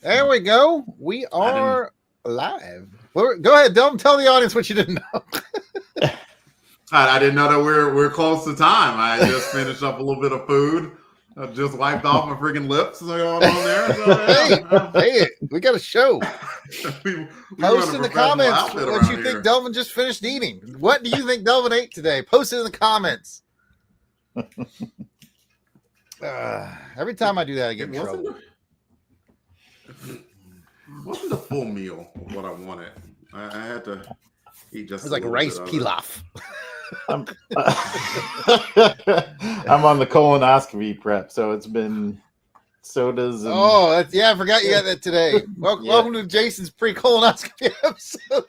There we go. We are live. Go ahead, Delvin. Tell the audience what you didn't know. I didn't know that we're close to time. I just finished up a little bit of food. I just wiped off my freaking lips going on there. So, hey, we got a show. we Post in the comments what you think Delvin just finished eating. What do you think Delvin ate today? Post it in the comments. Every time I do that, I get in trouble. It wasn't a full meal of what I wanted. I had to eat just. It was like rice pilaf. I'm on the colonoscopy prep, so it's been sodas. And... Oh, I forgot you got that today. Welcome to Jason's pre-colonoscopy episode.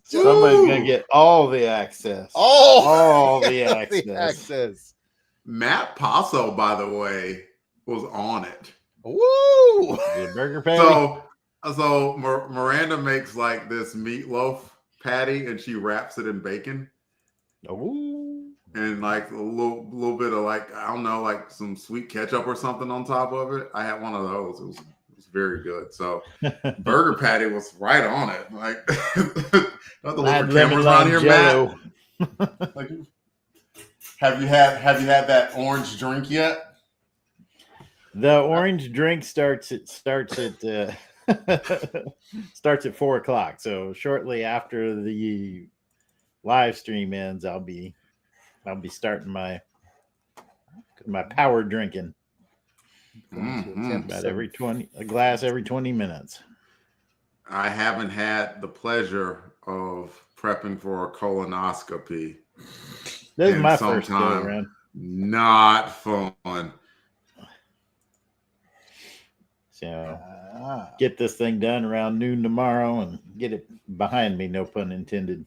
Somebody's gonna get all the access. All the access. Matt Passo, by the way, was on it. Woo! The burger patty. So Miranda makes like this meatloaf patty, and she wraps it in bacon. Ooh. And like a little bit of like, I don't know, like some sweet ketchup or something on top of it. I had one of those. It was very good. So burger patty was right on it. Like not the little cameras on here, Matt. Like, have you had that orange drink yet? The orange drink starts at 4:00. So shortly after the live stream ends, I'll be starting my power drinking. About a glass every 20 minutes. I haven't had the pleasure of prepping for a colonoscopy. This is my first go around. Not fun. So get this thing done around noon tomorrow and get it behind me, no pun intended.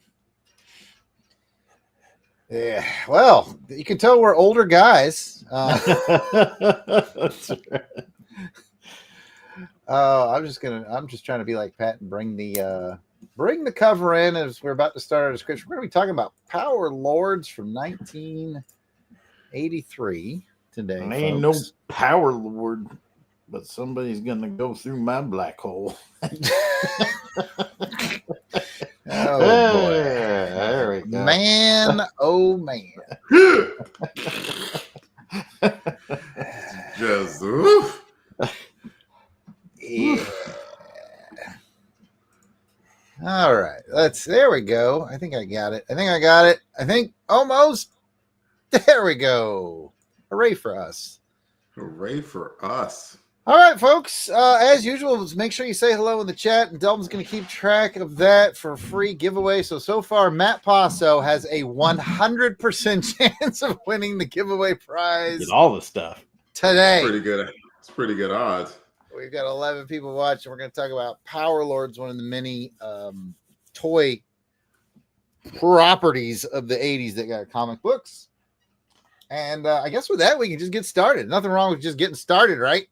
Yeah, well, you can tell we're older guys. That's right. I'm just trying to be like Pat and bring the cover in as we're about to start our description. We're going to be talking about Power Lords from 1983 today. I ain't no Power Lord, but somebody's going to go through my black hole. Oh boy. There we go. Man, oh man. Just oof. Yeah. All right. There we go. I think I got it. I think almost. There we go. Hooray for us. Hooray for us. All right, folks. As usual, make sure you say hello in the chat, and Delvin's going to keep track of that for a free giveaway. So far, Matt Passo has a 100% chance of winning the giveaway prize. Get all the stuff today. It's pretty good odds. We've got 11 people watching. We're going to talk about Power Lords, one of the many toy properties of the 80s that got comic books. And I guess with that, we can just get started. Nothing wrong with just getting started, right?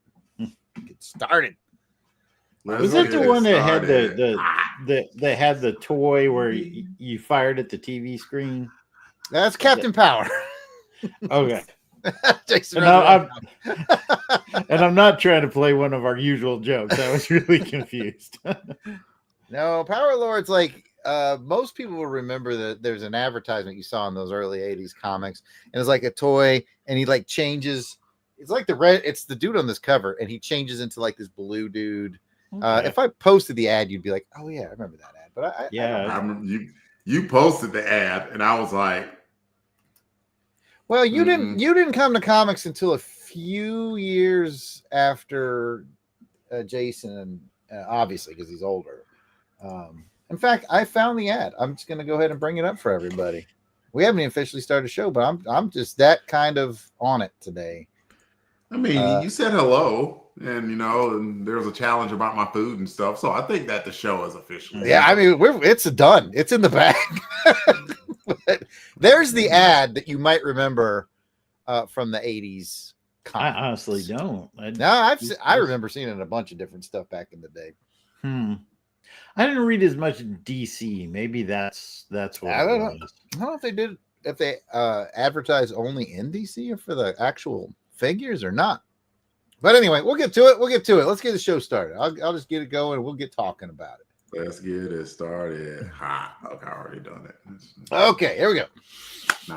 Get started. Was that the one that had that had the toy where you fired at the TV screen? That's Captain Power. Okay. Jason, and I'm not trying to play one of our usual jokes. I was really confused. No, Power Lords, like most people will remember that there's an advertisement you saw in those early 80s comics, and it's like a toy, and he like changes. It's like it's the dude on this cover, and he changes into like this blue dude. Okay. If I posted the ad, you'd be like, "Oh yeah, I remember that ad." But I remember you posted the ad, and I was like, "Well, you didn't come to comics until a few years after Jason, obviously because he's older." In fact, I found the ad. I'm just going to go ahead and bring it up for everybody. We haven't even officially started the show, but I'm just that kind of on it today. I mean, you said hello, and and there was a challenge about my food and stuff. So I think that the show is official. Yeah, I mean, it's done. It's in the bag. But there's the ad that you might remember from the 80s. Comics. I honestly don't. I remember seeing it in a bunch of different stuff back in the day. I didn't read as much DC. Maybe that's what I don't know. I don't know if they advertise only in DC or for the actual figures or not. But anyway, we'll get to it. Let's get the show started. I'll just get it going and we'll get talking about it. Let's get it started. Ha. Okay, I already done it. Okay, here we go. No.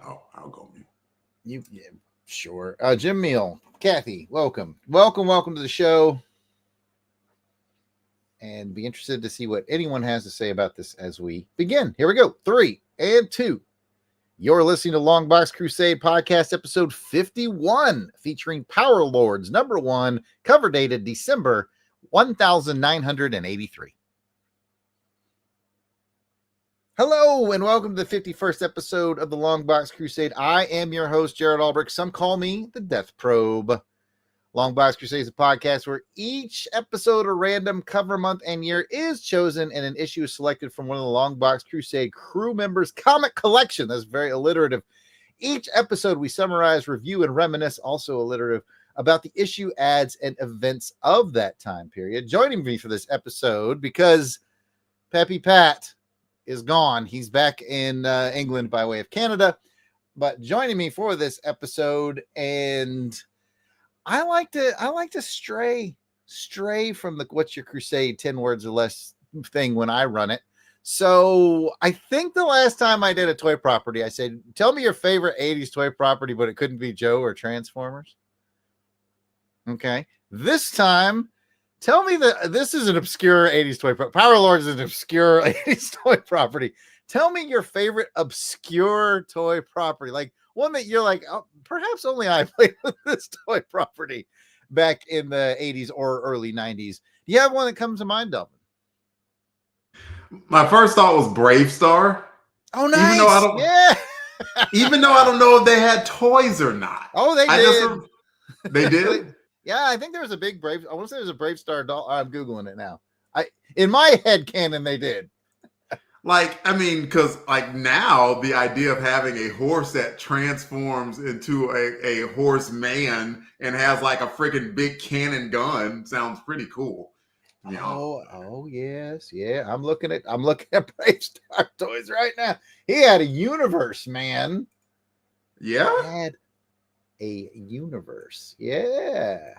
Oh, I'll go mute. Yeah, sure. Jim Meal, Kathy, welcome to the show. And be interested to see what anyone has to say about this as we begin. Here we go. 3 and 2. You're listening to Longbox Crusade podcast episode 51, featuring Power Lords #1, cover dated December 1983. Hello and welcome to the 51st episode of the Longbox Crusade. I am your host, Jared Albrecht. Some call me the Death Probe. Longbox Crusade is a podcast where each episode or random cover month and year is chosen and an issue is selected from one of the Longbox Crusade crew members' comic collection. That's very alliterative. Each episode we summarize, review, and reminisce, also alliterative, about the issue, ads, and events of that time period. Joining me for this episode, because Peppy Pat is gone. He's back in England by way of Canada. But joining me for this episode, and I like to stray from the What's Your Crusade 10 words or less thing when I run it. So I think the last time I did a toy property, I said, tell me your favorite 80s toy property, but it couldn't be Joe or Transformers. Okay. This time, tell me that this is an obscure 80s toy property. Power Lords is an obscure 80s toy property. Tell me your favorite obscure toy property. Like one that you're like, oh, perhaps only I played with this toy property back in the 80s or early 90s. Do you have one that comes to mind, Delvin? My first thought was Brave Star. Oh, nice. Even though I don't know if they had toys or not. Oh, they did. They did? Yeah, I think there was a big Brave. I want to say there's a Brave Star doll. I'm Googling it now. In my head canon, they did. Because now the idea of having a horse that transforms into a horse man and has like a freaking big cannon gun sounds pretty cool. You know? Oh yes, yeah. I'm looking at Brave Star toys right now. He had a universe, man. Yeah, he had a universe. Yeah,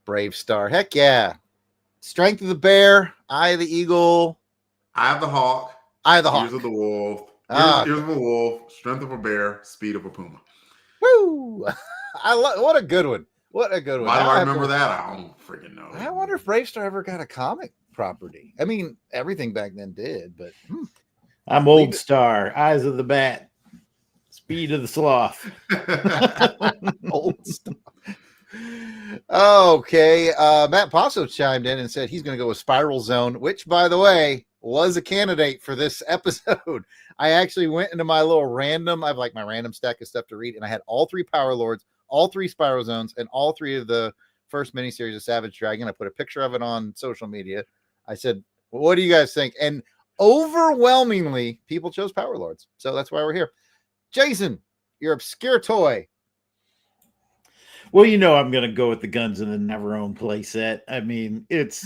Brave Star. Heck yeah. Strength of the bear, Eye of the eagle. Eye of the hawk. Ears of the wolf. Ears of a wolf. Strength of a bear. Speed of a puma. Woo! What a good one. What a good one. Why do I remember that? I don't freaking know. I wonder if Brave Star ever got a comic property. I mean, everything back then did, but I'm Old Star. Eyes of the bat. Speed of the sloth. Old Star. Okay. Matt Passo chimed in and said he's going to go with Spiral Zone, which, by the way, was a candidate for this episode. I actually went into my little random, I have like my random stack of stuff to read, and I had all 3 Power Lords, all 3 Spiral Zones, and all 3 of the first miniseries of Savage Dragon. I put a picture of it on social media. I said, well, what do you guys think? And overwhelmingly, people chose Power Lords. So that's why we're here. Jason, your obscure toy. Well, I'm going to go with the Guns in the Never-Own playset. I mean,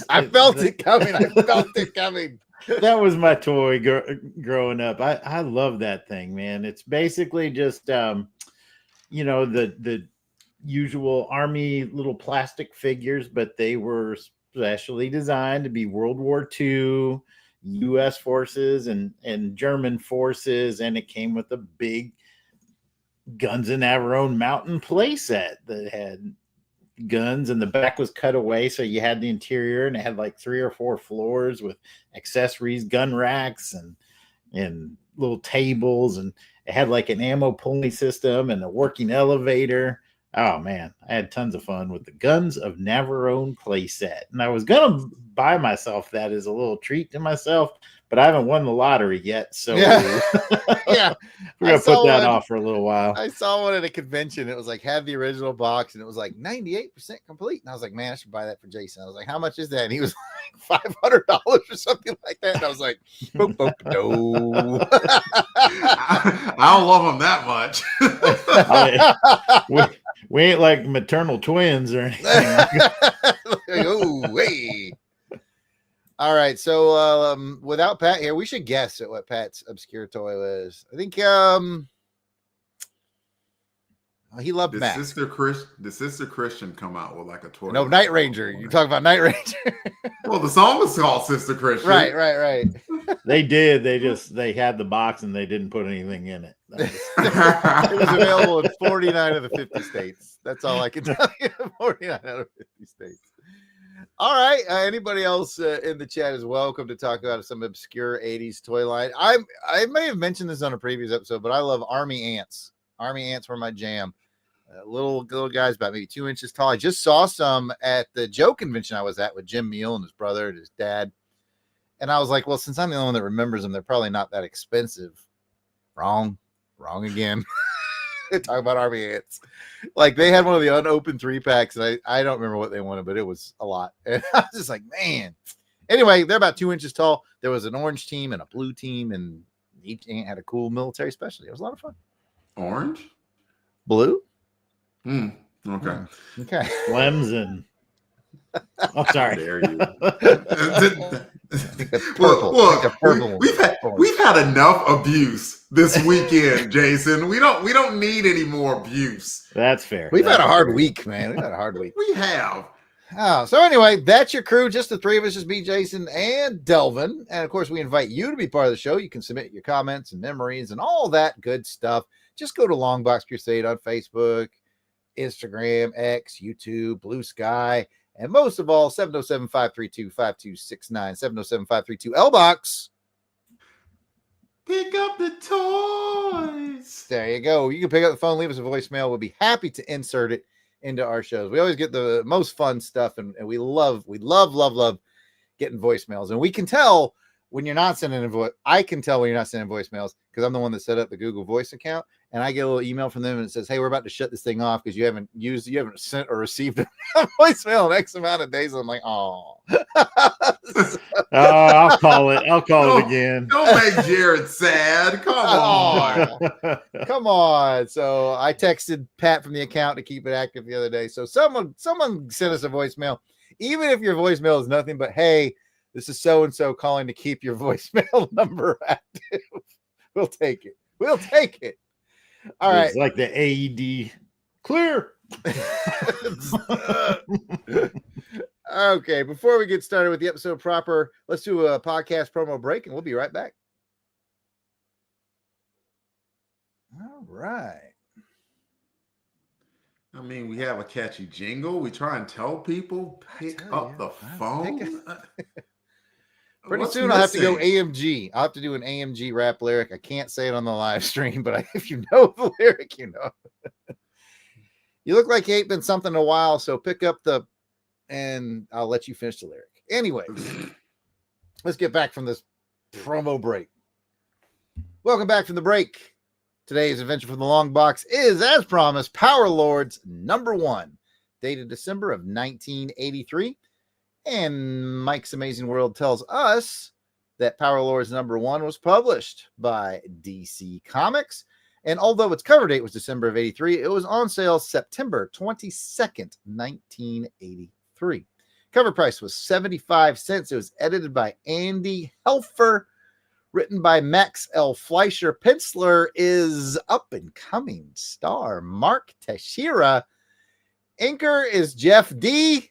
I felt it coming. That was my toy growing up. I love that thing, man. It's basically just, the usual Army little plastic figures, but they were specially designed to be World War II, U.S. forces and German forces, and it came with a big Guns in Never-Own mountain playset that had guns, and the back was cut away, so you had the interior, and it had like 3 or 4 floors with accessories, gun racks, and little tables, and it had like an ammo pulling system and a working elevator. Oh man, I had tons of fun with the Guns of Never-Own playset, and I was gonna buy myself that as a little treat to myself, but I haven't won the lottery yet, so yeah. We're gonna put that off for a little while. I saw one at a convention. It was like had the original box, and it was like 98% complete. And I was like, man, I should buy that for Jason. I was like, how much is that? And he was like $500 or something like that. And I was like, boop, boop, no. I don't love him that much. We ain't like maternal twins or anything. Oh, hey. All right, so without Pat here, we should guess at what Pat's obscure toy was. I think He loved Did Max. Sister Christian come out with like a toy? No, Night Ranger. You talk about Night Ranger. Well, the song was called Sister Christian. Right. They did. They had the box and they didn't put anything in it. It was available in 49 of the 50 states. That's all I can tell you. 49 out of 50 states. All right. Anybody else in the chat is welcome to talk about some obscure 80s toy line. I may have mentioned this on a previous episode, but I love Army Ants. Army Ants were my jam. Little guys about maybe 2 inches tall. I just saw some at the Joe convention I was at with Jim Meal and his brother and his dad. And I was like, well, since I'm the only one that remembers them, they're probably not that expensive. Wrong again. Talk about Army Ants. Like they had one of the unopened 3-packs, and I don't remember what they wanted, but it was a lot. And I was just like, man. Anyway, they're about 2 inches tall. There was an orange team and a blue team, and each ant had a cool military specialty. It was a lot of fun. Orange? Blue? Okay. Okay. Clemson. Oh, sorry. Dare you. Purple. Look, we've had enough abuse this weekend, Jason. We don't need any more abuse. That's fair. We've had a hard week, man. We've had a hard week. We have. Oh, so anyway, that's your crew. Just the three of us, just me, Jason, and Delvin. And of course, we invite you to be part of the show. You can submit your comments and memories and all that good stuff. Just go to Longbox Crusade on Facebook, Instagram, X, YouTube, Blue Sky, and most of all, 707-532-5269, 707-532-LBOX. Pick up the toys. There you go. You can pick up the phone, leave us a voicemail. We'll be happy to insert it into our shows. We always get the most fun stuff, and we love getting voicemails. And we can tell when you're not sending a voice. I can tell when you're not sending voicemails because I'm the one that set up the Google Voice account, and I get a little email from them and it says, "Hey, we're about to shut this thing off because you haven't sent or received a voicemail in X amount of days." I'm like, oh. I'll call it. I'll call it again. Don't make Jared sad. Come on. Come on. So I texted Pat from the account to keep it active the other day. So someone sent us a voicemail. Even if your voicemail is nothing but, "Hey, this is so-and-so calling to keep your voicemail number active." We'll take it. We'll take it. All right. It's like the AED. Clear. Okay, before we get started with the episode proper, let's do a podcast promo break, and we'll be right back. All right. I mean, we have a catchy jingle. We try and tell people, pick up the phone. Pretty soon I'll have to go AMG. I'll have to do an AMG rap lyric. I can't say it on the live stream, but if you know the lyric, you know. You look like you ain't been something in a while, so pick up and I'll let you finish the lyric. Anyway, let's get back from this promo break. Welcome back from the break. Today's adventure from the long box is, as promised, Power Lords #1, dated December of 1983. And Mike's Amazing World tells us that Power Lords #1 was published by DC Comics. And although its cover date was December of 83, it was on sale September 22nd, 1983. Cover price was 75 cents. It was edited by Andy Helfer, written by Max L. Fleischer. Penciler is up-and-coming star Mark Teixeira. Inker is Jeff D.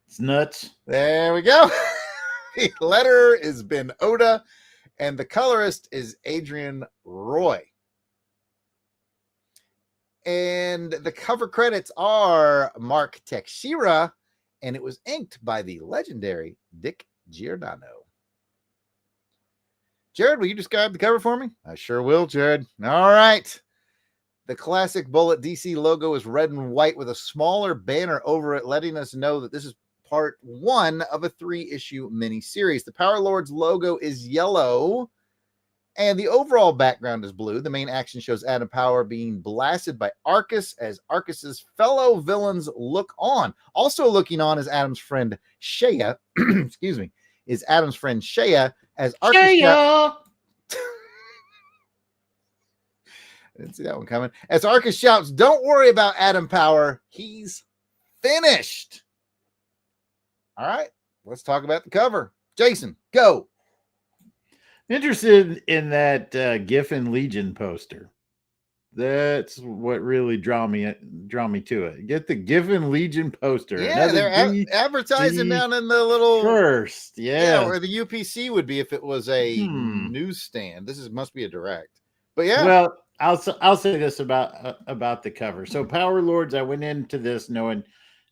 It's nuts. There we go. The letterer is Ben Oda, and the colorist is Adrian Roy. And the cover credits are Mark Teixeira, and it was inked by the legendary Dick Giordano. Jared, will you describe the cover for me? I sure will, Jared. All right. The classic Bullet DC logo is red and white with a smaller banner over it, letting us know that this is part 1 of a 3-issue miniseries. The Power Lords logo is yellow, and the overall background is blue. The main action shows Adam Power being blasted by Arcus as Arcus's fellow villains look on. Also looking on is Adam's friend Shea. Excuse me. Is Adam's friend Shea as Arcus. I didn't see that one coming. As Arcus shouts, "Don't worry about Adam Power. He's finished." All right, let's talk about the cover. Jason, go. Interested in that Giffen Legion poster. That's what really draw me to it. Get the Giffen Legion poster. Yeah, Another they're advertising down in the little first. Yeah, where the UPC would be if it was a newsstand. This must be a direct. But yeah. Well, I'll say this about the cover. So Power Lords, I went into this knowing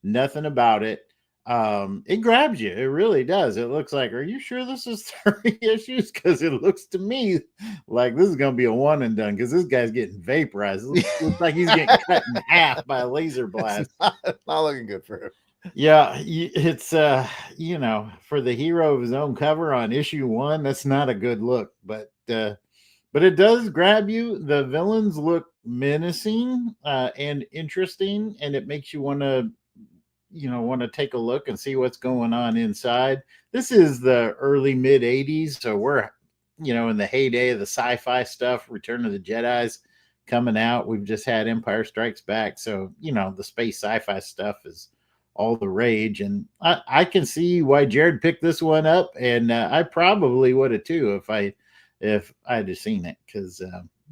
nothing about it. It grabs you. It really does. It looks like, are you sure this is 30 issues? Because it looks to me like this is going to be a one and done, because this guy's getting vaporized. It looks like he's getting cut in half by a laser blast. It's not looking good for him. Yeah, it's for the hero of his own cover on issue 1, that's not a good look, but it does grab you. The villains look menacing and interesting, and it makes you want to take a look and see what's going on inside. This is the early mid 80s, so we're in the heyday of the sci-fi stuff. Return of the Jedi's coming out. We've just had Empire Strikes Back, so the space sci-fi stuff is all the rage, and I can see why Jared picked this one up, and I probably would have too if I'd have seen it, because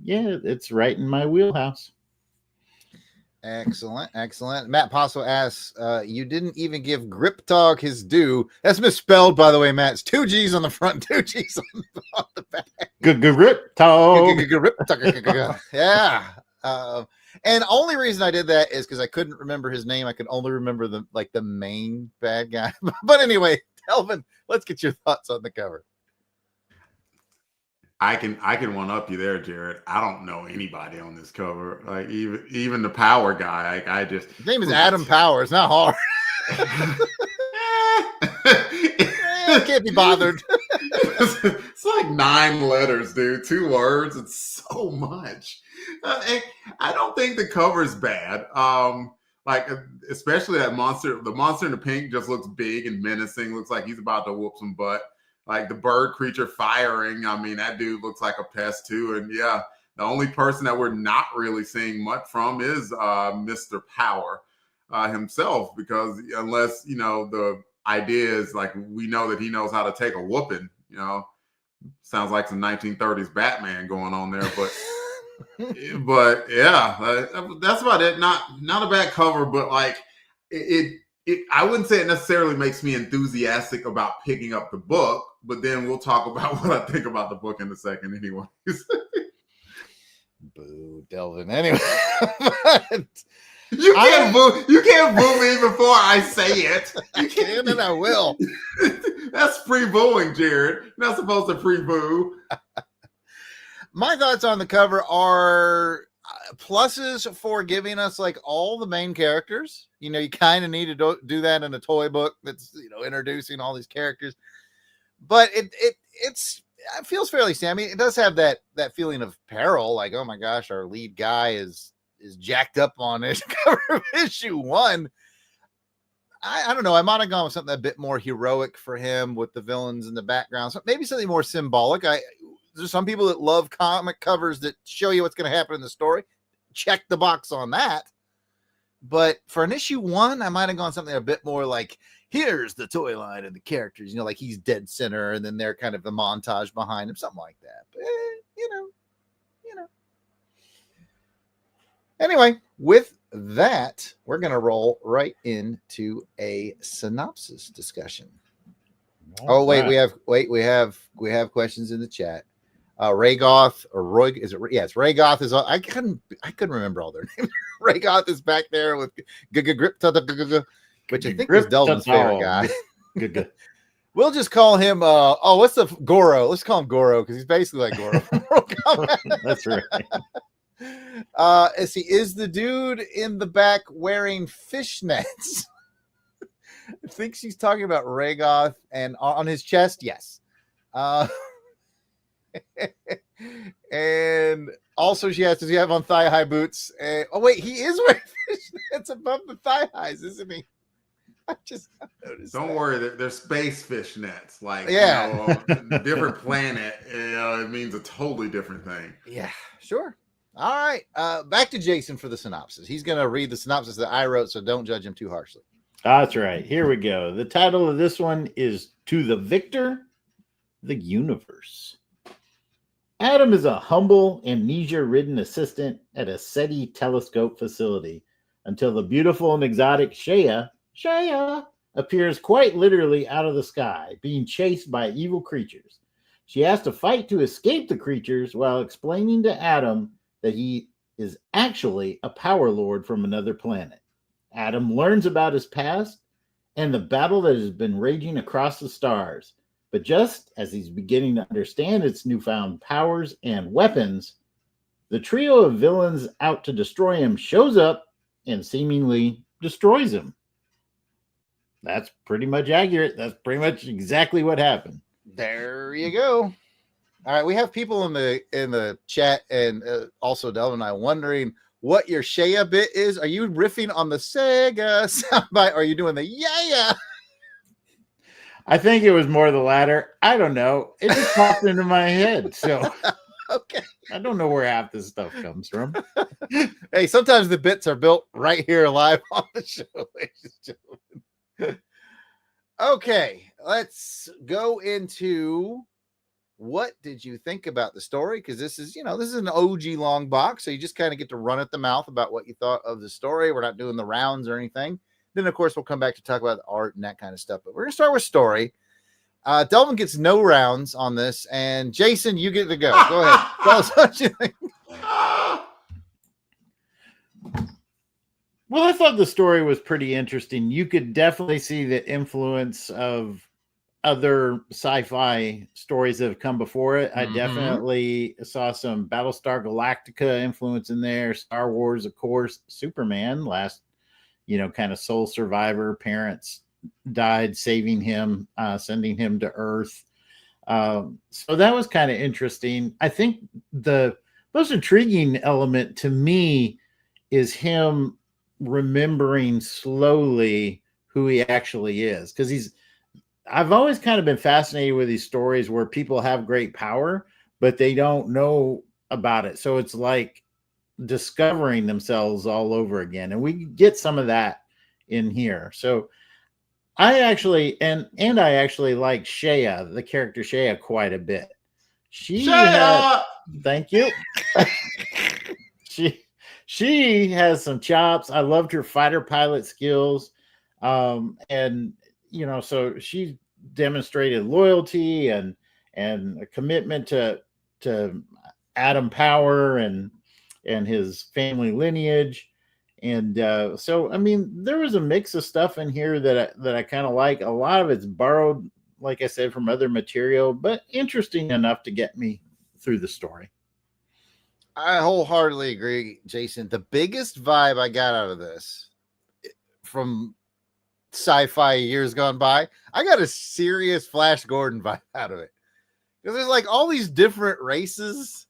it's right in my wheelhouse. Excellent. Matt Passo asks, you didn't even give Griptog his due. That's misspelled, by the way, Matt. It's 2 G's on the front, 2 G's on the back. Griptog. Yeah. And only reason I did that is because I couldn't remember his name. I could only remember the main bad guy. But anyway, Delvin, let's get your thoughts on the cover. I can one up you there, Jared. I don't know anybody on this cover. Like even the Power guy. His name is Adam Power. It's not hard. I can't be bothered. It's like 9 letters, dude. 2 words. It's so much. I don't think the cover is bad. Especially that monster. The monster in the pink just looks big and menacing. Looks like he's about to whoop some butt. Like the bird creature firing. I mean, that dude looks like a pest too. And yeah, the only person that we're not really seeing much from is Mr. Power himself, because unless, the idea is like, we know that he knows how to take a whooping, sounds like some 1930s Batman going on there, but but yeah, that's about it. Not a bad cover, but like I wouldn't say it necessarily makes me enthusiastic about picking up the book, but then we'll talk about what I think about the book in a second anyways. Boo, Delvin. Anyway. You can't boo me before I say it. You can, and I will. That's pre-booing, Jared. You're not supposed to pre-boo. My thoughts on the cover are pluses for giving us like all the main characters. You kind of need to do that in a toy book that's introducing all these characters, but it feels fairly sammy. It does have that feeling of peril, like, oh my gosh, our lead guy is jacked up on it. Cover of issue 1. I don't know. I might have gone with something a bit more heroic for him with the villains in the background. So maybe something more symbolic. There's some people that love comic covers that show you what's going to happen in the story. Check the box on that. But for an issue 1, I might have gone something a bit more like, here's the toy line and the characters, like he's dead center, and then they're kind of the montage behind him, something like that. But, Anyway, with that, we're going to roll right into a synopsis discussion. All right. We have questions in the chat. Raygoth or Roy, is it? Yeah, it's Raygoth is. I couldn't remember all their names. Raygoth is back there with Grip, which I think is Delvin's favorite guy. We'll just call him. What's the Goro? Let's call him Goro because he's basically like Goro. That's right. Is the dude in the back wearing fishnets? I think she's talking about Raygoth, and on his chest, yes. And also she asks, does he have on thigh-high boots? Wait, he is wearing fishnets above the thigh-highs, isn't he? I just noticed. Don't worry, they're space fishnets. Like, different planet. It means a totally different thing. Yeah, sure. All right, back to Jason for the synopsis. He's going to read the synopsis that I wrote, so don't judge him too harshly. That's right. Here we go. The title of this one is To the Victor, the Universe. Adam is a humble, amnesia-ridden assistant at a SETI telescope facility until the beautiful and exotic Shea appears quite literally out of the sky, being chased by evil creatures. She has to fight to escape the creatures while explaining to Adam that he is actually a power lord from another planet. Adam learns about his past and the battle that has been raging across the stars. But just as he's beginning to understand its newfound powers and weapons, the trio of villains out to destroy him shows up and seemingly destroys him. That's pretty much accurate. That's pretty much exactly what happened. There you go. All right, we have people in the chat and also Delvin and I wondering what your Shea bit is. Are you riffing on the Sega soundbite? Or are you doing the yeah? I think it was more the latter. I don't know. It just popped into my head. So okay. I don't know where half this stuff comes from. Hey, sometimes the bits are built right here live on the show, ladies and gentlemen. Okay, let's go into what did you think about the story? Because this is an OG long box, so you just kind of get to run at the mouth about what you thought of the story. We're not doing the rounds or anything. Then, of course, we'll come back to talk about the art and that kind of stuff. But we're going to start with story. Delvin gets no rounds on this. And Jason, you get to go. Go ahead. Tell us what you think. Well, I thought the story was pretty interesting. You could definitely see the influence of other sci-fi stories that have come before it. I definitely saw some Battlestar Galactica influence in there. Star Wars, of course. Superman, last kind of sole survivor, parents died, saving him, sending him to Earth. So that was kind of interesting. I think the most intriguing element to me is him remembering slowly who he actually is. Because I've always kind of been fascinated with these stories where people have great power, but they don't know about it. So it's like discovering themselves all over again, and we get some of that in here. So I actually and I actually like Shea, the character Shea, quite a bit. Thank you. she has some chops. I loved her fighter pilot skills, and so she demonstrated loyalty and a commitment to Adam Power and his family lineage. And so, I mean, there was a mix of stuff in here that I kind of like. A lot of it's borrowed, like I said, from other material, but interesting enough to get me through the story. I wholeheartedly agree, Jason. The biggest vibe I got out of this from sci-fi years gone by, I got a serious Flash Gordon vibe out of it. Because there's like all these different races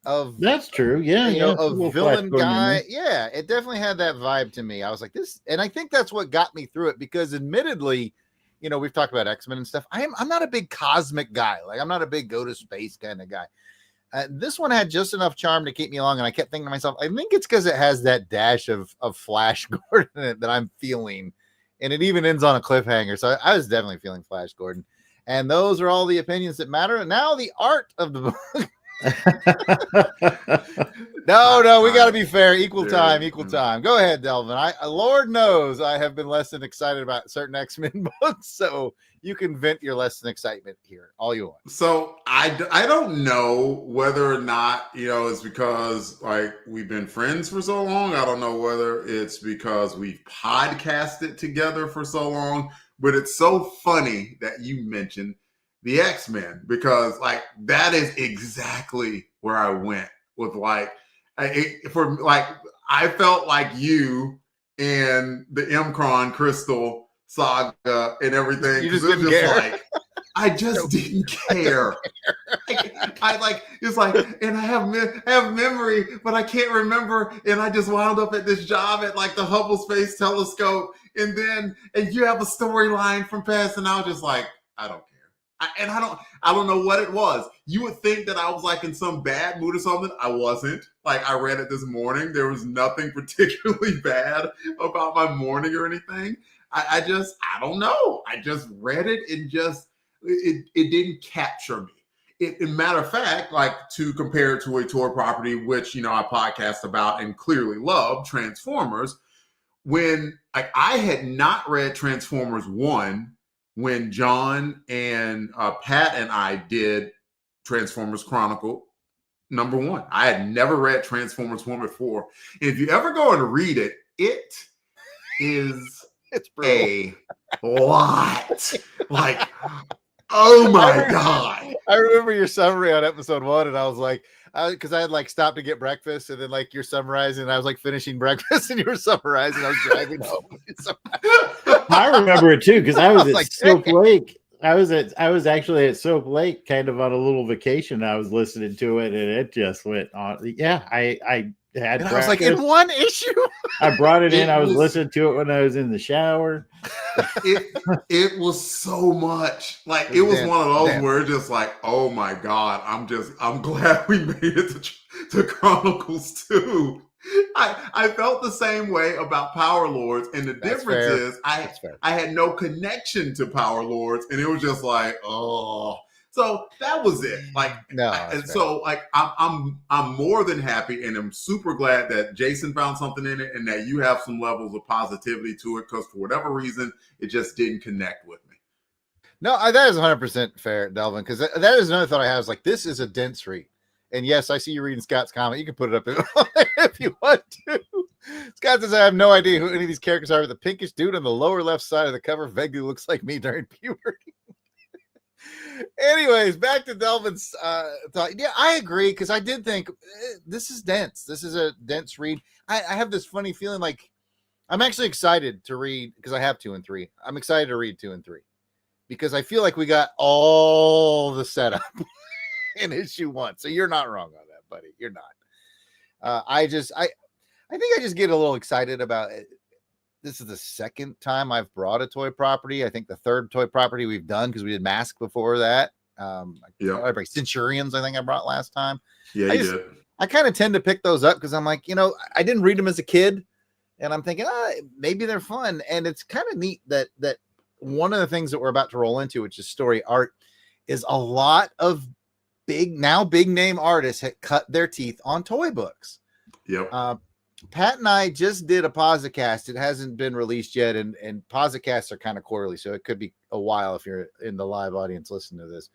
of that's true, of villain guy. Yeah, it definitely had that vibe to me. I was like this, and I think that's what got me through it, because admittedly, we've talked about X-Men and stuff. I'm not a big cosmic guy. Like, I'm not a big go to space kind of guy. This one had just enough charm to keep me along, and I kept thinking to myself, I think it's because it has that dash of Flash Gordon in it that I'm feeling, and it even ends on a cliffhanger. So I was definitely feeling Flash Gordon, and those are all the opinions that matter. And now the art of the book. No, we got to be fair. Equal time. Go ahead, Delvin. Lord knows I have been less than excited about certain X-Men books, so you can vent your less than excitement here all you want. So I don't know whether or not it's because like we've been friends for so long. I don't know whether it's because we've podcasted together for so long, but it's so funny that you mentioned the X-Men, because like that is exactly where I went with I felt like you and the Mcron Crystal saga and everything. You just didn't care. Like, I just didn't care. I like, it's like, and I have memory, but I can't remember. And I just wound up at this job at like the Hubble Space Telescope, and you have a storyline from past, and I was just like, I don't care. I don't know what it was. You would think that I was like in some bad mood or something. I wasn't. Like, I read it this morning. There was nothing particularly bad about my morning or anything. I don't know. I just read it and it didn't capture me. in matter of fact, like to compare it to a toy property, which I podcast about and clearly love, Transformers. When I had not read Transformers 1 when John and Pat and I did Transformers Chronicle #1. I had never read Transformers 1 before. And if you ever go and read it, it is It's a lot. Like, oh my God. I remember your summary on episode 1, and I was like, because I had like stopped to get breakfast, and then like you're summarizing, and I was like finishing breakfast, and you were summarizing. I was driving home. I remember it too, because I was at like, Soap Lake. I was actually at Soap Lake, kind of on a little vacation. I was listening to it, and it just went on. Yeah, I had. And I was like, in one issue. I brought it in. I was listening to it when I was in the shower. It was so much. Like, it was one of those where it's just like, oh my God, I'm glad we made it to Chronicles 2. I felt the same way about Power Lords, and the difference is I had no connection to Power Lords, and it was just like, oh. So that was it. Like, so I'm more than happy, and I'm super glad that Jason found something in it, and that you have some levels of positivity to it, because for whatever reason, it just didn't connect with me. No, that is 100% fair, Delvin, because that is another thought I have. Is like, this is a dense read. And yes, I see you reading Scott's comment. You can put it up if you want to. Scott says, I have no idea who any of these characters are. The pinkish dude on the lower left side of the cover vaguely looks like me during puberty. Anyways, back to Delvin's thought. Yeah, I agree, because I did think this is dense. This is a dense read. I have this funny feeling like I'm actually excited to read, because I have 2 and 3. I'm excited to read 2 and 3 because I feel like we got all the setup in issue 1. So you're not wrong on that, buddy. You're not. I think I just get a little excited about it. This is the second time I've brought a toy property. I think the third toy property we've done, because we did Mask before that. Centurions, I think I brought last time. Yeah, you did. I kind of tend to pick those up because I'm like, I didn't read them as a kid, and I'm thinking, maybe they're fun. And it's kind of neat that one of the things that we're about to roll into, which is story art, is a lot of big name artists had cut their teeth on toy books. Yep. Pat and I just did a podcast. It hasn't been released yet, and podcasts are kind of quarterly, so it could be a while if you're in the live audience listening to this.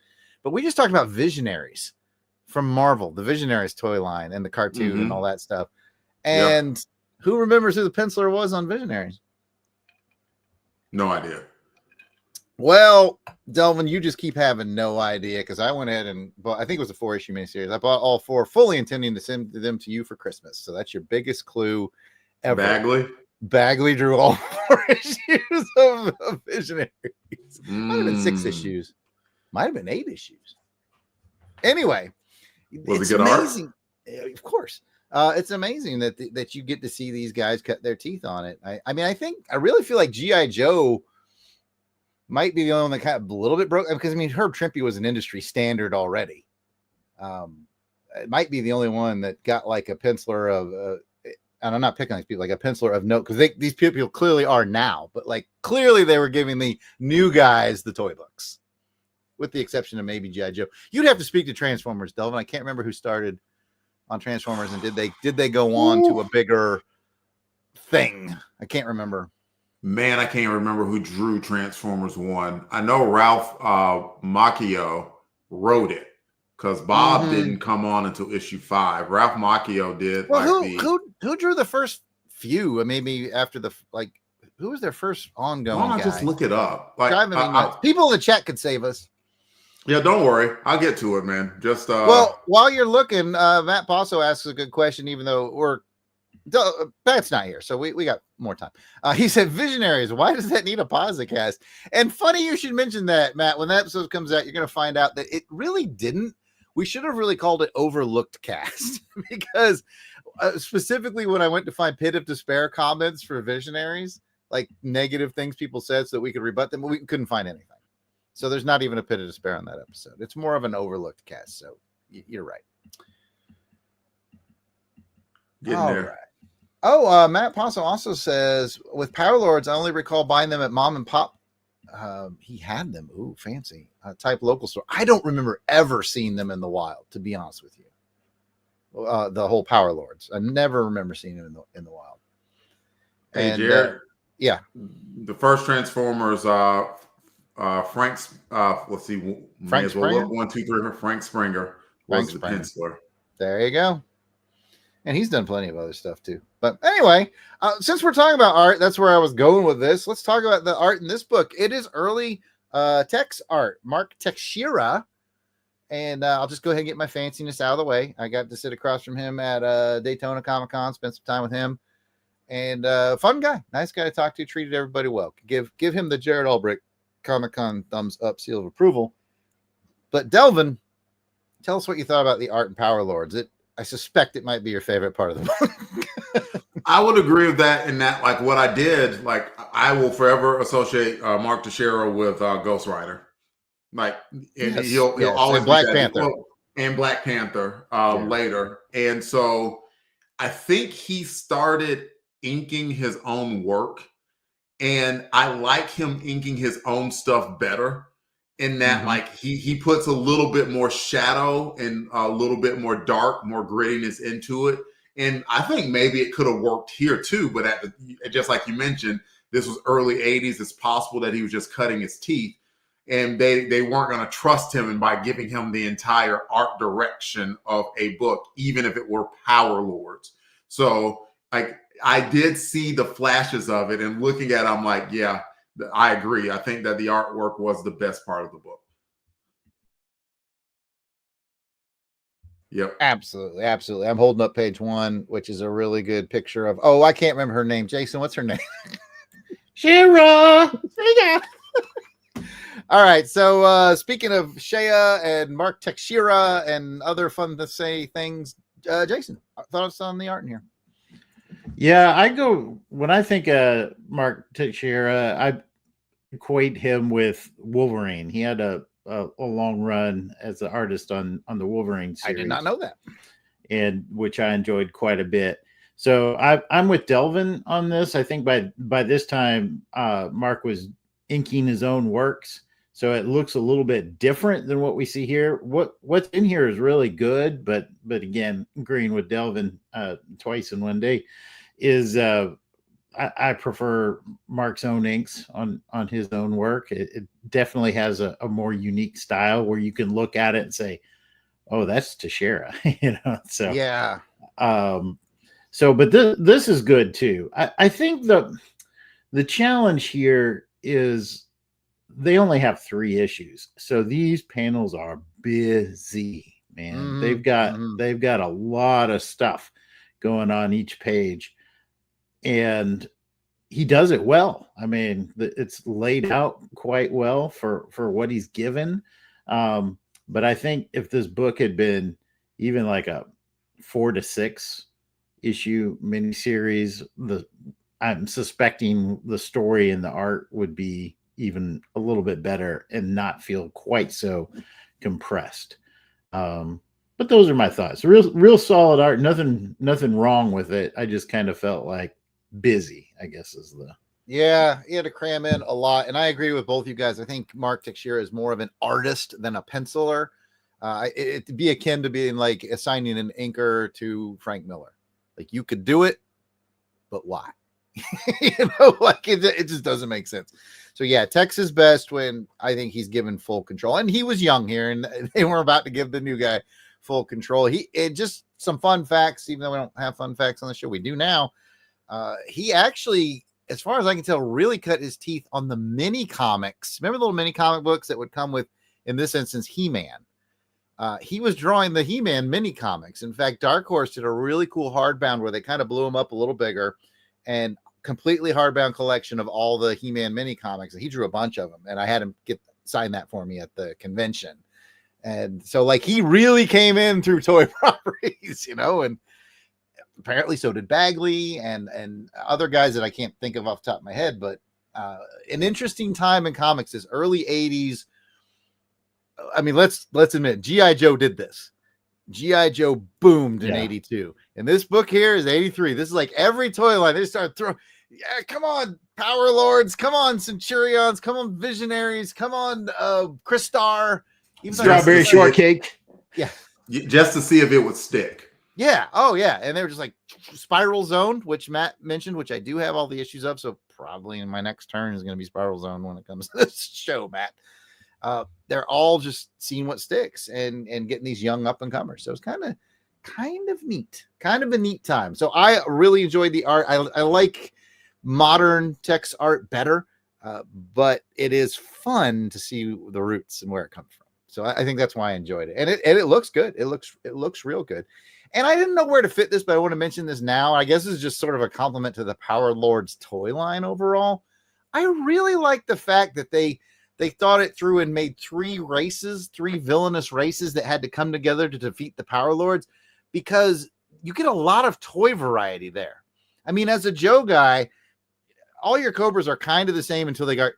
But we just talked about Visionaries from Marvel, the Visionaries toy line and the cartoon and all that stuff. And who remembers who the penciler was on Visionaries? No idea. Well, Delvin, you just keep having no idea, because I went ahead and bought, I think it was a 4-issue miniseries. I bought all 4, fully intending to send them to you for Christmas. So that's your biggest clue ever. Bagley drew all 4 issues of Visionaries. Might have been 6 issues. Might have been 8 issues. Anyway, was it good amazing art? Of course. It's amazing that you get to see these guys cut their teeth on it. I really feel like G.I. Joe might be the only one that kind of a little bit broke, because Herb Trimpe was an industry standard already. It might be the only one that got like a penciler of, and I'm not picking on these people, like a penciler of note, because these people clearly are now, but like clearly they were giving the new guys the toy books, with the exception of maybe G.I. Joe. You'd have to speak to Transformers, Delvin. I can't remember who started on Transformers, and did they go on to a bigger thing? I can't remember. Man, I can't remember who drew Transformers 1. I know Ralph Macchio wrote it, because Bob didn't come on until issue 5. Ralph Macchio did. Well, who drew the first few? Maybe after who was their first ongoing? Why don't I just look it up? Like, people in the chat could save us. Yeah, don't worry. I'll get to it, man. Just well, while you're looking, Matt Passo asks a good question, even though Pat's not here, so we got more time. He said, Visionaries, why does that need a podcast? And funny you should mention that, Matt. When that episode comes out, you're going to find out that it really didn't. We should have really called it Overlooked Cast, because specifically when I went to find Pit of Despair comments for Visionaries, like negative things people said so that we could rebut them, we couldn't find anything. So there's not even a Pit of Despair on that episode. It's more of an Overlooked Cast, so you're right. Getting there. Right. Oh, Matt Passo also says, with Power Lords, I only recall buying them at mom and pop he had them. Ooh, fancy type local store. I don't remember ever seeing them in the wild, to be honest with you. The whole Power Lords. I never remember seeing them in the wild. Hey, And Jared. yeah, the first Transformers, Frank's. Let's see. May Frank as well Springer? look 1, 2, 3. Frank Springer was Frank the Springer. penciler. There you go. And he's done plenty of other stuff too. But anyway, since we're talking about art, that's where I was going with this. Let's talk about the art in this book. It is early Tex art, Mark Teixeira. And I'll just go ahead and get my fanciness out of the way. I got to sit across from him at Daytona Comic-Con, spent some time with him. And fun guy, nice guy to talk to, treated everybody well. Give him the Jared Albrecht Comic-Con thumbs up seal of approval. But Delvin, tell us what you thought about the art in Power Lords. I suspect it might be your favorite part of the book. I would agree with that. In that, like what I did, like I will forever associate Mark Teixeira with Ghost Rider. Like, and he'll always and Black be that. Panther and Black Panther later. And so I think he started inking his own work, and I like him inking his own stuff better. In that, like he puts a little bit more shadow and a little bit more dark, more grittiness into it. And I think maybe it could have worked here too. But just like you mentioned, this was early 80s. It's possible that he was just cutting his teeth, and they weren't going to trust him. And by giving him the entire art direction of a book, even if it were Power Lords. So like I did see the flashes of it, and looking at it, I'm like, yeah, I agree. I think that the artwork was the best part of the book. Yep. Absolutely. I'm holding up page 1, which is a really good picture of, I can't remember her name. Jason, what's her name? Shira. All right. So speaking of Shea and Mark Teixeira and other fun to say things, Jason, thoughts on the art in here? Yeah, when I think Mark Teixeira, I equate him with Wolverine. He had a long run as an artist on the Wolverine series. I did not know that. And which I enjoyed quite a bit. So I'm with Delvin on this. I think by this time, Mark was inking his own works. So it looks a little bit different than what we see here. What's in here is really good, but again, agreeing with Delvin twice in one day is I prefer Mark's own inks on his own work. It definitely has a more unique style where you can look at it and say, "Oh, that's Teixeira," So yeah. But this is good too. I think the challenge here is they only have 3 issues, so these panels are busy, man. They've got a lot of stuff going on each page. And he does it well. I mean, it's laid out quite well for what he's given. But I think if this book had been even like a 4 to 6 issue miniseries, I'm suspecting the story and the art would be even a little bit better and not feel quite so compressed. But those are my thoughts. Real solid art. Nothing wrong with it. I just kind of felt like busy, I guess is the he had to cram in a lot, and I agree with both you guys. I think Mark Teixeira is more of an artist than a penciler. It'd be akin to being like assigning an inker to Frank Miller. Like, you could do it, but why? Like it just doesn't make sense. So yeah, Tex is best when I think he's given full control, and he was young here, and they were about to give the new guy full control. Just some fun facts, even though we don't have fun facts on the show, we do now. He actually, as far as I can tell, really cut his teeth on the mini comics. Remember the little mini comic books that would come with, in this instance, He-Man? He was drawing the He-Man mini comics. In fact, Dark Horse did a really cool hardbound where they kind of blew him up a little bigger, and completely hardbound collection of all the He-Man mini comics. He drew a bunch of them, and I had him sign that for me at the convention. And so, like, he really came in through Toy Properties, and apparently so did Bagley and other guys that I can't think of off the top of my head. But an interesting time in comics is early 80s. I mean, let's admit, G.I. Joe did this. G.I. Joe boomed in 82. And this book here is 83. This is like every toy line. They start throwing, come on, Power Lords, come on, Centurions, come on, Visionaries, come on, Crystar. Even Strawberry Shortcake. Yeah. Just to see if it would stick. Yeah. Oh, yeah. And they were just like Spiral Zone, which Matt mentioned, which I do have all the issues of. So probably in my next turn is going to be Spiral Zone when it comes to this show, Matt. They're all just seeing what sticks and getting these young up and comers. So it's kind of neat, kind of a neat time. So I really enjoyed the art. I like modern text art better, but it is fun to see the roots and where it comes from. So I think that's why I enjoyed it. And it looks good. It looks real good. And I didn't know where to fit this, but I want to mention this now. I guess it's just sort of a compliment to the Power Lords toy line overall. I really like the fact that they thought it through and made three villainous races that had to come together to defeat the Power Lords, because you get a lot of toy variety there. I mean, as a Joe guy, all your Cobras are kind of the same until they got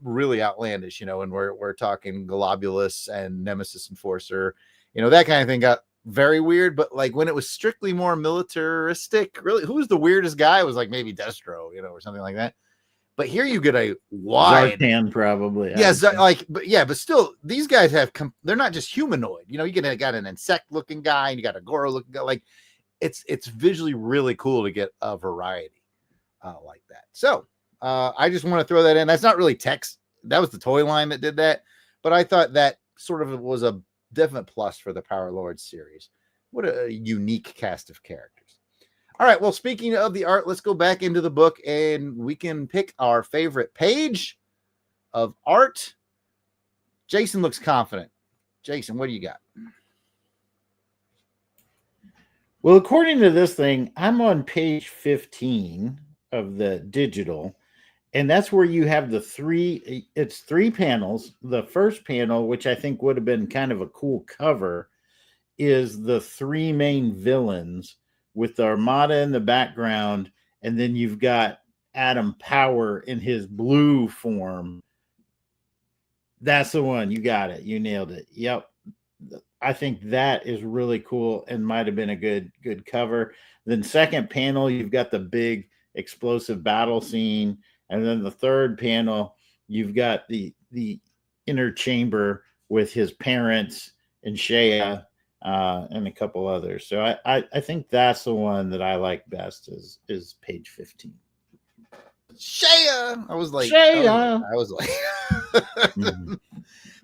really outlandish, and we're talking Globulus and Nemesis Enforcer, that kind of thing got very weird. But like when it was strictly more militaristic, really, who was the weirdest guy? It was like maybe Destro, or something like that. But here you get a wide Zartan, probably. Yes, but still, these guys they're not just humanoid. You got an insect looking guy and you got a Goro looking guy. Like it's visually really cool to get a variety like that. So I just want to throw that in. That's not really text. That was the toy line that did that. But I thought that sort of was a definite plus for the Power Lords series. What a unique cast of characters. All right. Well, speaking of the art, let's go back into the book and we can pick our favorite page of art. Jason looks confident. Jason, what do you got? Well, according to this thing, I'm on page 15 of the digital, and that's where you have it's three panels. The first panel, which I think would have been kind of a cool cover, is the three main villains with the Armada in the background, and then you've got Adam Power in his blue form. That's the one. You got it. You nailed it. Yep. I think that is really cool and might have been a good cover. Then second panel, you've got the big explosive battle scene. And then the third panel, you've got the inner chamber with his parents and Shea and a couple others. So I think that's the one that I like best is page 15. Shea! I was like, mm-hmm.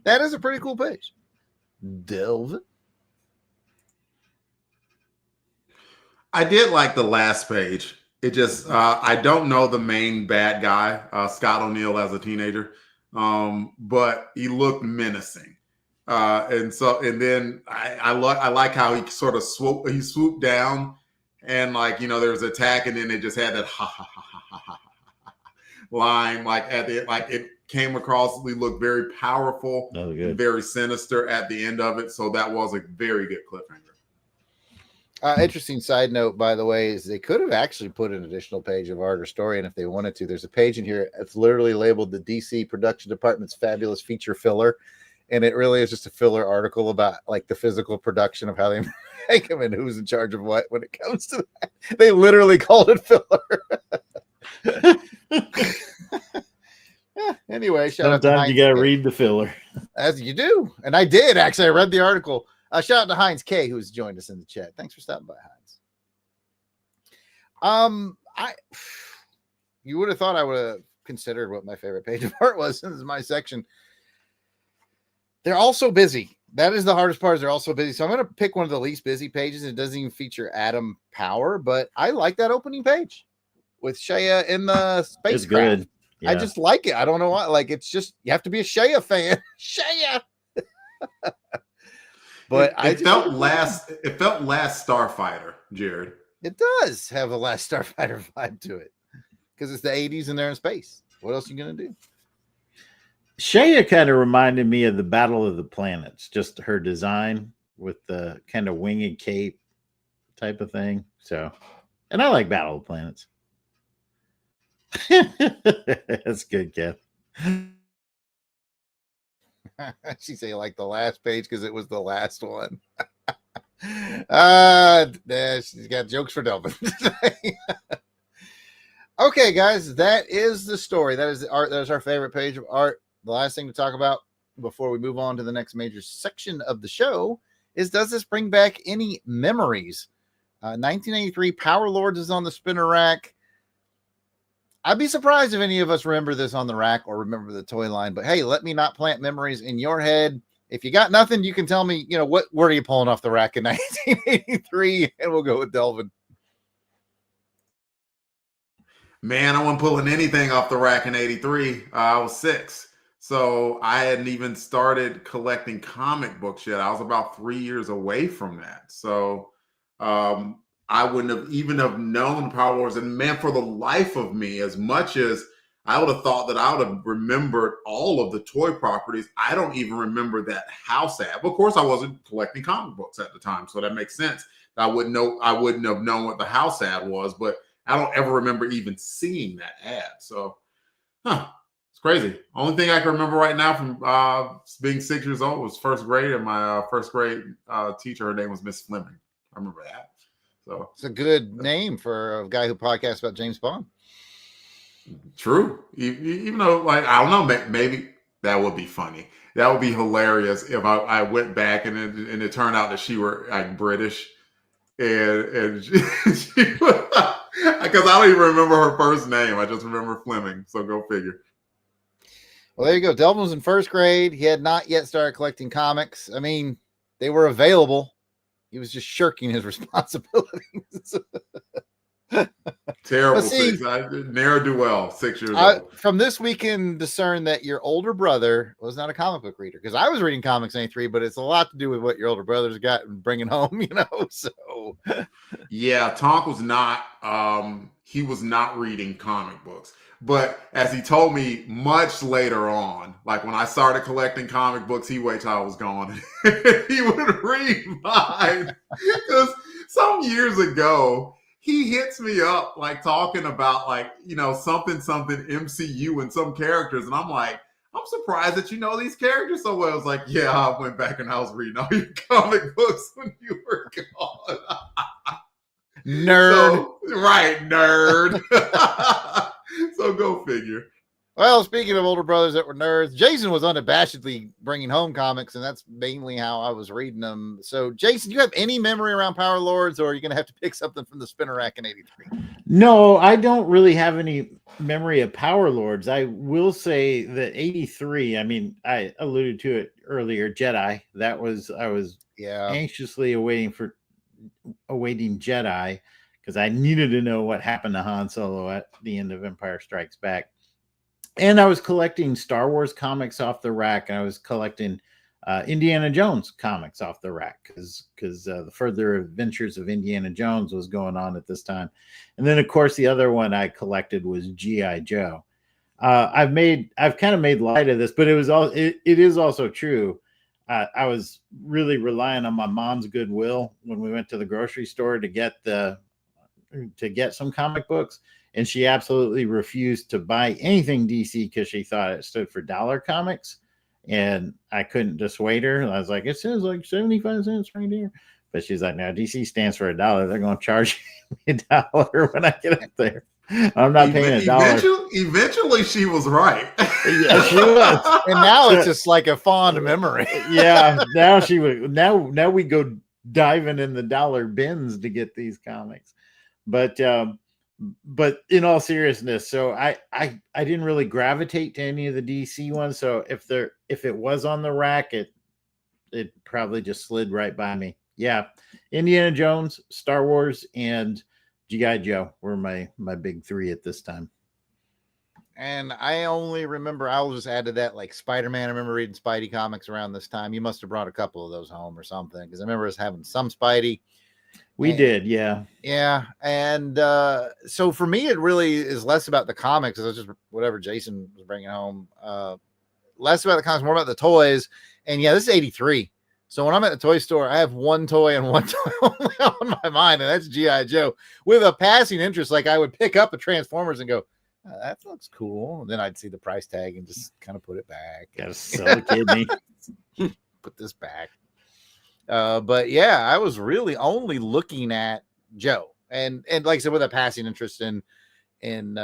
That is a pretty cool page. Delve. I did like the last page. It just I don't know the main bad guy, Scott O'Neill, as a teenager, but he looked menacing, and then I like how he sort of swooped down, and there's an attack, and then it just had that ha ha ha ha ha ha line it came across. We looked very powerful, very sinister at the end of it. So that was a very good cliffhanger. Interesting side note, by the way, is they could have actually put an additional page of art or story, and if they wanted to, there's a page in here. It's literally labeled the DC Production Department's Fabulous Feature Filler, and it really is just a filler article about like the physical production of how they make them and who's in charge of what when it comes to that. They literally called it filler. Anyway, sometimes you gotta read the filler, as you do, and I did actually. I read the article. Shout out to Heinz K, who's joined us in the chat. Thanks for stopping by, Heinz. You would have thought I would have considered what my favorite page of art was. This is my section. They're all so busy. That is the hardest part. Is they're all so busy. So I'm going to pick one of the least busy pages. It doesn't even feature Adam Power, but I like that opening page with Shea in the spacecraft. It's good. Yeah. I just like it. I don't know why. Like, it's just, you have to be a Shea fan. Shea. But it felt last Starfighter, Jared. It does have a Last Starfighter vibe to it because it's the 80s and they're in space. What else are you going to do? Shea kind of reminded me of the Battle of the Planets, just her design with the kind of winged cape type of thing. So, and I like Battle of the Planets. That's good, Kev. She say like the last page because it was the last one. She's got jokes for Delvin. Okay, guys, that is the story. That is the art. That is our favorite page of art. The last thing to talk about before we move on to the next major section of the show is, does this bring back any memories? 1983 Power Lords is on the spinner rack. I'd be surprised if any of us remember this on the rack or remember the toy line. But hey, let me not plant memories in your head. If you got nothing, you can tell me, what are you pulling off the rack in 1983? And we'll go with Delvin. Man, I wasn't pulling anything off the rack in 83. I was 6. So I hadn't even started collecting comic books yet. I was about 3 years away from that. So I wouldn't have even have known Power Wars. And man, for the life of me, as much as I would have thought that I would have remembered all of the toy properties, I don't even remember that house ad. Of course, I wasn't collecting comic books at the time, so that makes sense. I wouldn't have known what the house ad was, but I don't ever remember even seeing that ad. So, it's crazy. Only thing I can remember right now from being 6 years old was first grade, and my first grade teacher, her name was Miss Fleming. I remember that. So it's a good name for a guy who podcasts about James Bond. True. Even though, like, I don't know, maybe that would be funny. That would be hilarious if I went back and it turned out that she were like British, and she because I don't even remember her first name. I just remember Fleming. So go figure. Well, there you go. Delvin was in first grade. He had not yet started collecting comics. I mean, they were available. He was just shirking his responsibilities. Terrible. Ne'er do well, 6 years old. From this, we can discern that your older brother was not a comic book reader, because I was reading comics in 83, but it's a lot to do with what your older brother's got and bringing home, So yeah, Tonk was not. He was not reading comic books. But as he told me much later on, like when I started collecting comic books, he waited till I was gone. He would read mine. Because some years ago, he hits me up like talking about like, something MCU and some characters. And I'm like, I'm surprised that you know these characters so well. I was like, yeah, I went back and I was reading all your comic books when you were gone. Nerd. So, right, nerd. So go figure. Well, speaking of older brothers that were nerds, Jason was unabashedly bringing home comics, and that's mainly how I was reading them. So, Jason, do you have any memory around Power Lords, or are you going to have to pick something from the spinner rack in 83? No, I don't really have any memory of Power Lords. I will say that 83, I mean, I alluded to it earlier, Jedi. I was anxiously awaiting Jedi, because I needed to know what happened to Han Solo at the end of Empire Strikes Back. And I was collecting Star Wars comics off the rack, and I was collecting Indiana Jones comics off the rack because the further adventures of Indiana Jones was going on at this time. And then, of course, the other one I collected was G.I. Joe. I've kind of made light of this, but it is also true. I was really relying on my mom's goodwill when we went to the grocery store to get some comic books, and she absolutely refused to buy anything DC because she thought it stood for dollar comics, and I couldn't dissuade her. I was like, it says like 75 cents right here, but she's like, no, DC stands for $1. They're going to charge me $1 when I get up there. I'm not paying $1. Eventually, she was right. Yeah, she was. And now it's just like a fond memory. Yeah, now she would. Now we go diving in the dollar bins to get these comics. But in all seriousness, so I didn't really gravitate to any of the DC ones. So if it was on the rack, it probably just slid right by me. Yeah, Indiana Jones, Star Wars, and G.I. Joe were my big three at this time. And I only remember, I'll just add to that, like Spider-Man. I remember reading Spidey comics around this time. You must have brought a couple of those home or something, because I remember us having some Spidey. We did, yeah. Yeah. And so for me, it really is less about the comics. It's just whatever Jason was bringing home. Less about the comics, more about the toys. And yeah, this is 83. So when I'm at the toy store, I have one toy and one toy only on my mind, and that's G.I. Joe. With a passing interest, like I would pick up a Transformers and go, oh, that looks cool. And then I'd see the price tag and just kind of put it back. Gotta sell the kidney. Put this back. But yeah, I was really only looking at Joe. And like I said, with a passing interest in in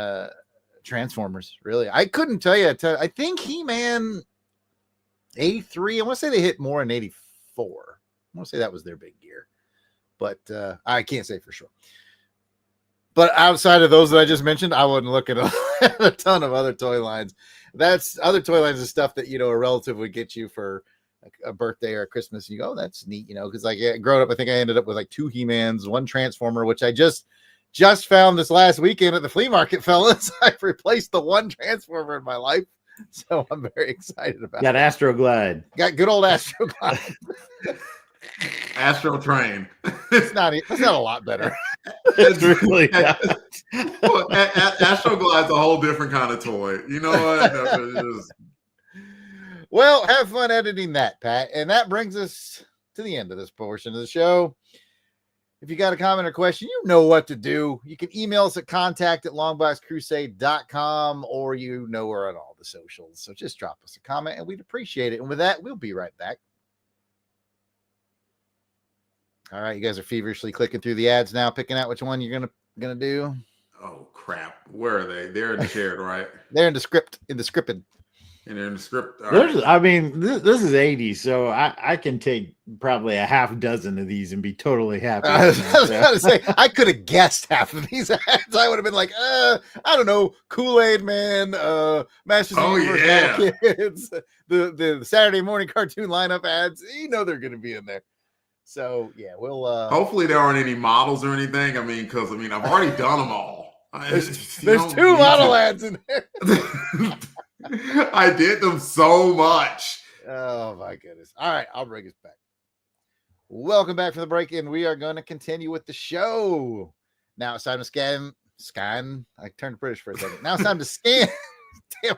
Transformers. Really, I couldn't tell you. I think He-Man 83. I want to say they hit more in 84. I want to say that was their big year, but I can't say for sure. But outside of those that I just mentioned, I wouldn't look at a ton of other toy lines. That's other toy lines of stuff that, a relative would get you for a birthday or a Christmas. And you go, oh, that's neat, because like growing up, I think I ended up with like 2 He-Mans, 1 Transformer, which I just found this last weekend at the flea market, fellas. I've replaced the 1 Transformer in my life. So I'm very excited about it. Got Astroglide. Got good old Astroglide. Astro Train. It's not a lot better. It's really not. Well, Astroglide's a whole different kind of toy. You know what? Well, have fun editing that, Pat. And that brings us to the end of this portion of the show. If you got a comment or question, you know what to do. You can email us at contact@longboxcrusade.com, or we're on all the socials. So just drop us a comment and we'd appreciate it. And with that, we'll be right back. All right, you guys are feverishly clicking through the ads now, picking out which one you're gonna do. Oh crap! Where are they? They're in the shared, right? They're in the script, and they're in the script. Right. I mean, this is 80, so I can take probably a half dozen of these and be totally happy. I was going to say, I could have guessed half of these ads. I would have been like, I don't know, Kool-Aid Man, Masters of the Universe Battle Kids, the Saturday morning cartoon lineup ads. They're going to be in there. So yeah, we'll. Hopefully there aren't any models or anything. I mean, because I've already done them all. There's 2 model ads in there. I did them so much. Oh my goodness! All right, I'll bring us back. Welcome back from the break, and we are going to continue with the show. Now it's time to scan. I turned British for a second. Now it's time to scan. Damn.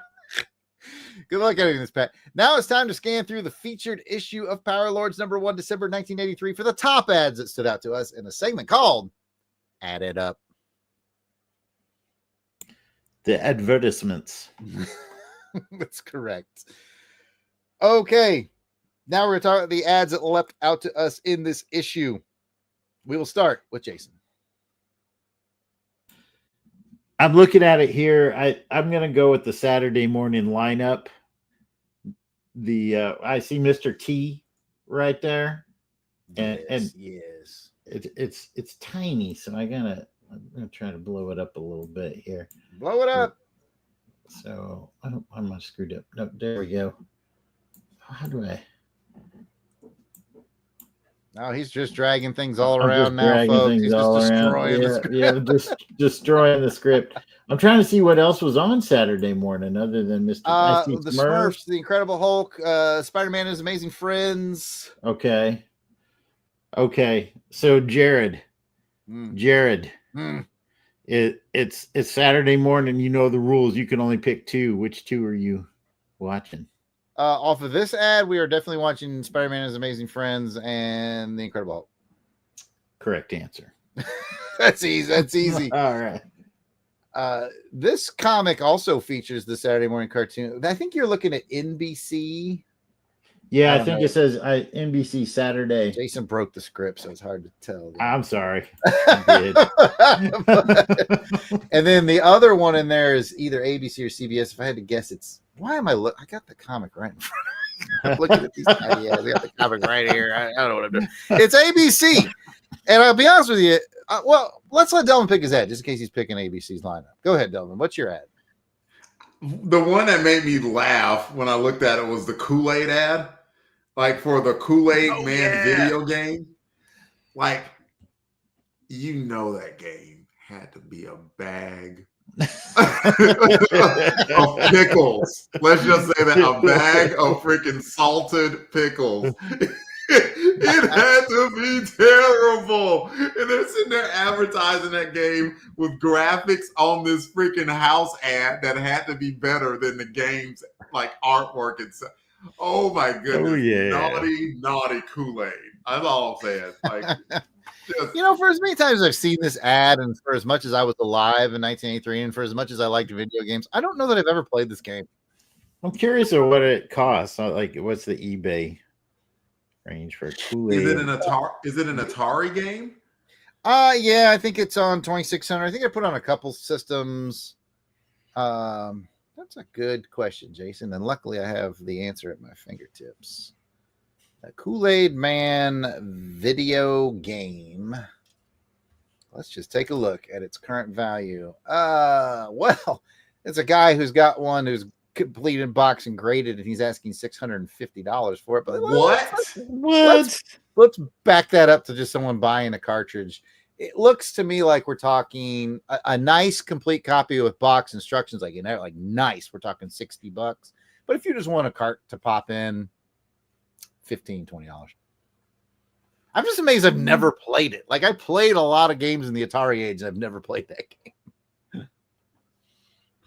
Good luck editing this, Pat. Now it's time to scan through the featured issue of Power Lords #1, December 1983, for the top ads that stood out to us in a segment called Add It Up. The advertisements. That's correct. Okay. Now we're going to talk about the ads that leapt out to us in this issue. We will start with Jason. I'm looking at it here. I'm going to go with the Saturday morning lineup. I see Mr. T right there, and yes, it's tiny, so I'm gonna try to blow it up a little bit here. Blow it up. So I'm screwed up. No, there we go. How do I? No, he's just dragging things all around now, folks. He's just destroying the script. Just destroying the script. I'm trying to see what else was on Saturday morning other than Mr. The Smurfs, the Incredible Hulk, Spider-Man and His Amazing Friends. Okay. So Jared. It's Saturday morning. You know the rules. You can only pick 2. Which 2 are you watching? Off of this ad, we are definitely watching Spider-Man and His Amazing Friends and the Incredible Hulk. Correct answer. That's easy. All right. This comic also features the Saturday morning cartoon. I think you're looking at NBC. Yeah, I think it says NBC Saturday. Jason broke the script, so it's hard to tell. I'm sorry. And then the other one in there is either ABC or CBS. If I had to guess, I got the comic right in front of me. I'm looking at these. I got the comic right here. I don't know what I'm doing. It's ABC. And I'll be honest with you. Let's let Delvin pick his ad, just in case he's picking ABC's lineup. Go ahead, Delvin. What's your ad? The one that made me laugh when I looked at it was the Kool-Aid ad. Like for the Kool-Aid Man video game. Like, that game had to be a bag of pickles. Let's just say that a bag of freaking salted pickles. It had to be terrible. And they're sitting there advertising that game with graphics on this freaking house ad that had to be better than the game's like artwork and stuff. Oh my goodness. Oh, yeah. Naughty Kool-Aid. That's all I'm saying. Like, for as many times as I've seen this ad, and for as much as I was alive in 1983, and for as much as I liked video games, I don't know that I've ever played this game. I'm curious of what it costs. Like, what's the eBay range for Kool-Aid? Is it an Atari game? Yeah, I think it's on 2600. I think I put on a couple systems. That's a good question, Jason. And luckily, I have the answer at my fingertips. A Kool-Aid Man video game. Let's just take a look at its current value. Well, it's a guy who's got one who's complete in box and graded, and he's asking $650 for it. But let's back that up to just someone buying a cartridge. It looks to me like we're talking a nice complete copy with box instructions, like nice. We're talking $60. But if you just want a cart to pop in, $15-$20. I'm just amazed I've never played it. Like I played a lot of games in the Atari age, and I've never played that game.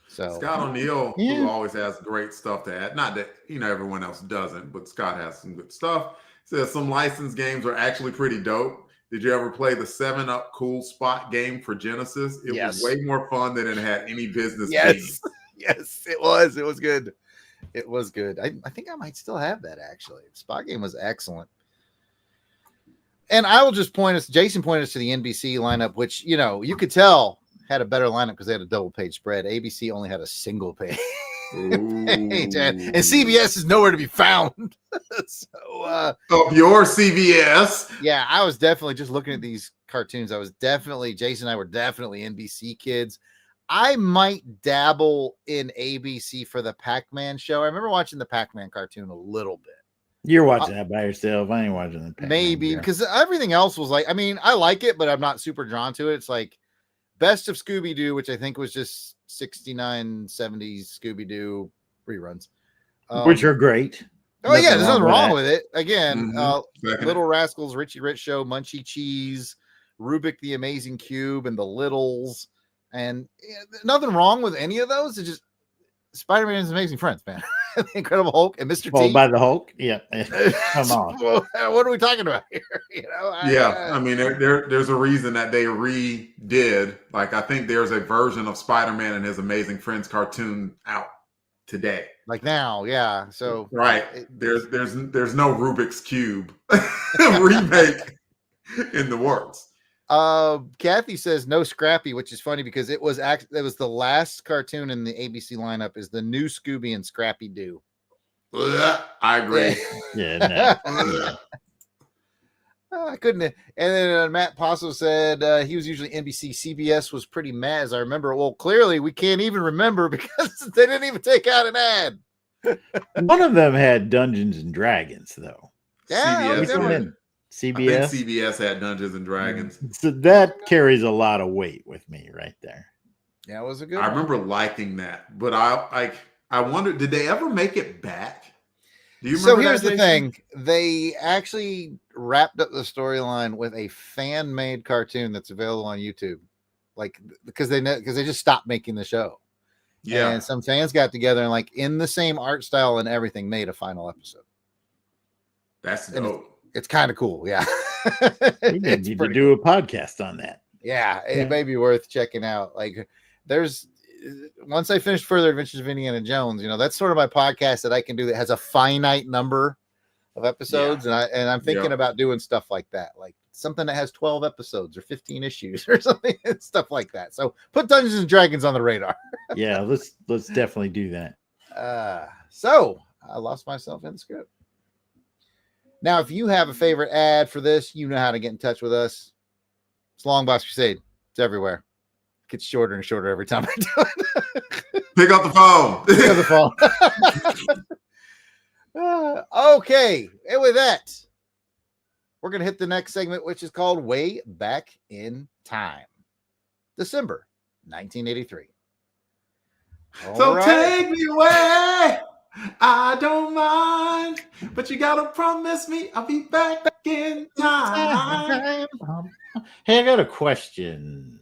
So Scott O'Neill, who always has great stuff to add. Not that everyone else doesn't, but Scott has some good stuff. Says some licensed games are actually pretty dope. Did you ever play the 7-Up Cool Spot game for Genesis? It was way more fun than it had any business being. Yes, it was. It was good. It was good. I think I might still have that, actually. The Spot game was excellent. And I will just Jason pointed us to the NBC lineup, which, you could tell had a better lineup because they had a double page spread. ABC only had a single page. And CBS is nowhere to be found. So your CBS. Yeah, I was definitely just looking at these cartoons. Jason and I were definitely NBC kids. I might dabble in ABC for the Pac-Man show. I remember watching the Pac-Man cartoon a little bit. You're watching that by yourself. I ain't watching the Pac-Man maybe because everything else was like, I like it, but I'm not super drawn to it. It's like Best of Scooby-Doo, which I think was just 69, 70s Scooby-Doo reruns. Which are great. Oh, yeah, there's nothing wrong with it. Again, Little Rascals, Richie Rich Show, Munchie Cheese, Rubik the Amazing Cube, and the Littles. And nothing wrong with any of those. It's just Spider-Man and His Amazing Friends, man. The Incredible Hulk and Mr. T. By the Hulk? Yeah. Come on. What are we talking about here? I mean, there's a reason that they redid. Like, I think there's a version of Spider-Man and His Amazing Friends cartoon out today. Like now, yeah. So right. There's no Rubik's Cube remake in the works. Kathy says no Scrappy, which is funny because it was the last cartoon in the ABC lineup is the new Scooby and Scrappy Doo. I agree. I couldn't. And then Matt Passo said he was usually NBC. CBS was pretty mad, as I remember. Well, clearly we can't even remember because they didn't even take out an ad. One of them had Dungeons and Dragons, though. Yeah, CBS. I think CBS had Dungeons and Dragons. So that carries a lot of weight with me right there. Yeah, it was a good I remember liking that, but I wondered, did they ever make it back? Do you remember? So here's the thing. They actually wrapped up the storyline with a fan-made cartoon that's available on YouTube. Like because they just stopped making the show. Yeah. And some fans got together and like in the same art style and everything made a final episode. That's dope. It's kind of cool, yeah. We need to do a podcast on that. Yeah, it may be worth checking out. Like, once I finish Further Adventures of Indiana Jones, that's sort of my podcast that I can do that has a finite number of episodes, and I'm thinking about doing stuff like that, like something that has 12 episodes or 15 issues or something, stuff like that. So put Dungeons and Dragons on the radar. Yeah, let's definitely do that. So I lost myself in the script. Now, if you have a favorite ad for this, you know how to get in touch with us. It's Longbox Crusade. It's everywhere. It gets shorter and shorter every time I do it. Pick up the phone. Pick up the phone. Okay. And with that, we're going to hit the next segment, which is called Way Back in Time. December 1983. So take me away. I don't mind, but you gotta promise me I'll be back in time. Hey, I got a question.